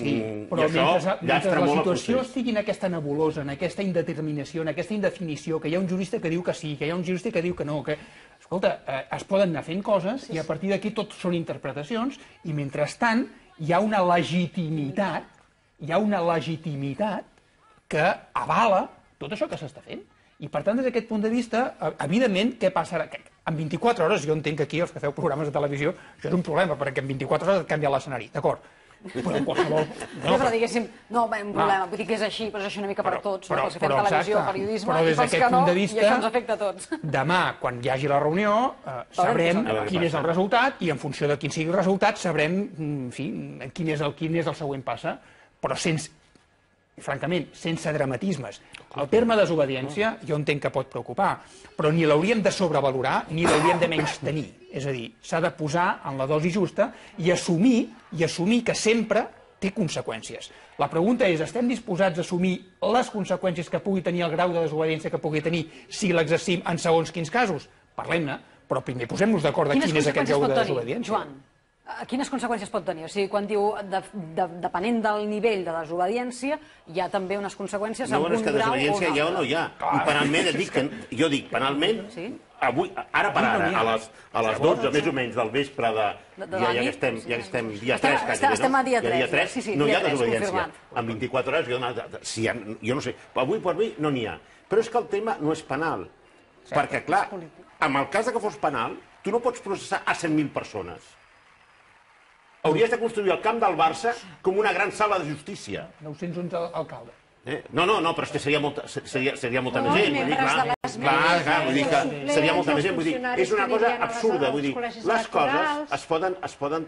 H: però mentre la situació estigui en aquesta nebulosa, en aquesta indeterminació, en aquesta indefinició, que hi ha un jurista que diu que sí, que hi ha un jurista que diu que no, que... Escolta, es poden anar fent coses i a partir d'aquí tot són interpretacions i mentrestant hi ha una legitimitat, que avala tot això que s'està fent. I, per tant, des d'aquest punt de vista, evidentment, què passarà? En 24 hores, jo entenc que aquí, els que feu programes de televisió, això és un problema, perquè en 24 hores et canvia l'escenari, d'acord? Però en qualsevol...
A: Però diguéssim, no, un problema, vull dir que és així, però és així una mica per a tots, pels que fem televisió, periodisme, i pels que no, i això ens afecta a tots.
H: Demà, quan hi hagi la reunió, sabrem quin és el resultat, i en funció de quin sigui el resultat, sabrem, en fi, quin és el següent passa, però sense i francament, sense dramatismes. El terme desobediència jo entenc que pot preocupar, però ni l'hauríem de sobrevalorar ni l'hauríem de menystenir. És a dir, s'ha de posar en la dosi justa i assumir que sempre té conseqüències. La pregunta és, estem disposats a assumir les conseqüències que pugui tenir el grau de desobediència que pugui tenir si l'exercim en segons quins casos? Parlem-ne, però primer posem-nos d'acord de quin és aquest grau de desobediència.
A: Joan, quines conseqüències pot tenir? O sigui, quan diu, depenent del nivell de desobediència, hi ha també unes conseqüències amb un grau o un altre.
D: No, és que desobediència hi ha o no hi ha. I penalment, jo dic, penalment, ara per ara, a les 12 més o menys del vespre ja que estem dia 3,
A: estem a dia 3,
D: no hi ha desobediència. En 24 hores, jo no sé, avui per avui no n'hi ha. Però és que el tema no és penal. Perquè, clar, en el cas que fos penal, tu no pots processar a 100.000 persones. Hauries de construir el camp del Barça com una gran sala de justícia.
H: 911 alcalde.
D: No, però és que seria molta més gent. Clar, vull dir que seria molta més gent. Vull dir, és una cosa absurda. Vull dir, les coses es poden...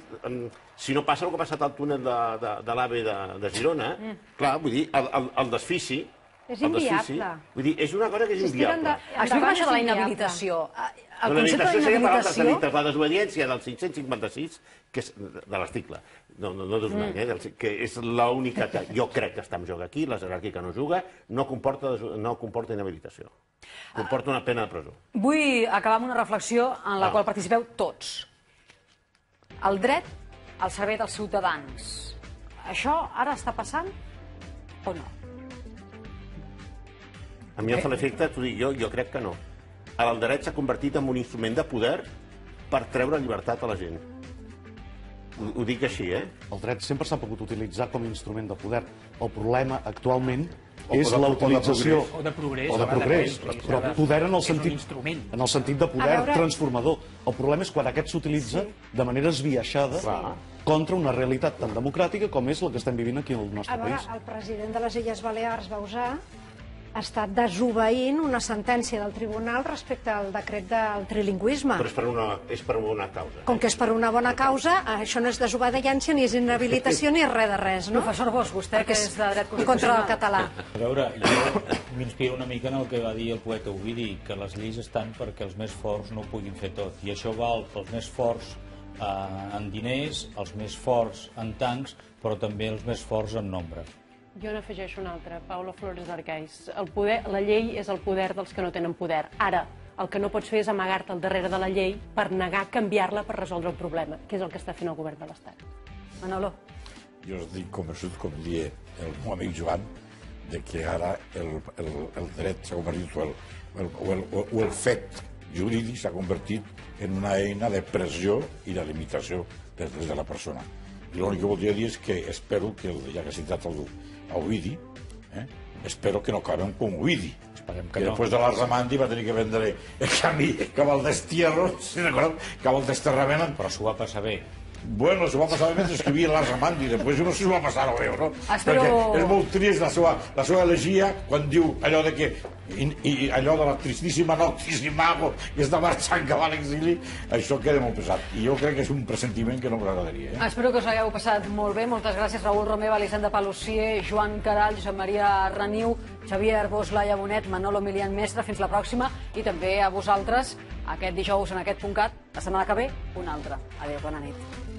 D: Si no passa el que ha passat al túnel de l'AVE de Girona, clar, vull dir, el desfici...
G: És inviable.
D: Vull dir, és una cosa que és inviable.
A: Explica això de la inhabilitació. El concepte
D: d'inhabilitació...
A: d'inhabilitació...
D: La desobediència del 556, que és de l'article, no d'un any, que és l'única que jo crec que està en joc aquí, la jerarquia que no juga, no comporta inhabilitació. Comporta una pena de presó.
A: Vull acabar amb una reflexió en la qual participeu tots. El dret al servei dels ciutadans. Això ara està passant o no?
D: A mi em fa l'efecte, t'ho dic jo crec que no. El dret s'ha convertit en un instrument de poder per treure llibertat a la gent. Ho dic així,
C: El dret sempre s'ha pogut utilitzar com a instrument de poder. El problema actualment és la utilització...
H: O de progrés.
C: O de progrés, però poder en el sentit de poder transformador. El problema és quan aquest s'utilitza de manera esbiaixada contra una realitat tan democràtica com és la que estem vivint aquí al nostre país.
G: El president de les Illes Balears, Bauzá, ha estat desobeint una sentència del tribunal respecte al decret del trilingüisme.
D: Però és per una causa.
G: Com que és per una bona causa, això no és desobediència, ni és inhabilitació, ni és res de res, no?
A: Professor Bosch, vostè que és de dret
G: contra
A: constitucional.
G: el català.
M: A veure, jo m'inspiro una mica en el que va dir el poeta Ovidi, que les lleis estan perquè els més forts no ho puguin fer tot. I això val pels més forts en diners, els més forts en tancs, però també els més forts en nombre.
E: Jo n'afegeixo una altra, Paula Flores d'Arcais. La llei és el poder dels que no tenen poder. Ara, el que no pots fer és amagar-te al darrere de la llei per negar canviar-la per resoldre el problema, que és el que està fent el govern de l'Estat.
A: Manolo.
F: Jo estic convençut, com diria el meu amic Joan, de que ara el dret s'ha convertit, o el fet jurídic s'ha convertit en una eina de pressió i de limitació dels drets de la persona. I l'únic que voldria dir és que espero que, ja que ha citat a Ovidi, espero que no acabem com Ovidi, que després de l'Arsamandi va tenir que vendre el camí cap al destierro, cap al desterrament.
M: Però s'ho va passar bé.
F: Bueno, s'ho va passar bé mentre escrivia l'Arsamandi, després no s'ho va passar bé, no? Perquè és molt trist la seva elegia quan diu allò de que i allò de la tristíssima noctissimago que està marxant cap a l'exili, això queda molt pesat. I jo crec que és un pressentiment que no m'agradaria.
A: Espero que us hagueu passat molt bé. Moltes gràcies, Raül Romeva, Elisenda Palussier, Joan Carall, Josep Maria Reniu, Xavier Arbós, Laia Bonet, Manolo Milian Mestre. Fins la pròxima. I també a vosaltres, aquest dijous en aquest .cat, la setmana que ve, un altre. Adéu, bona nit.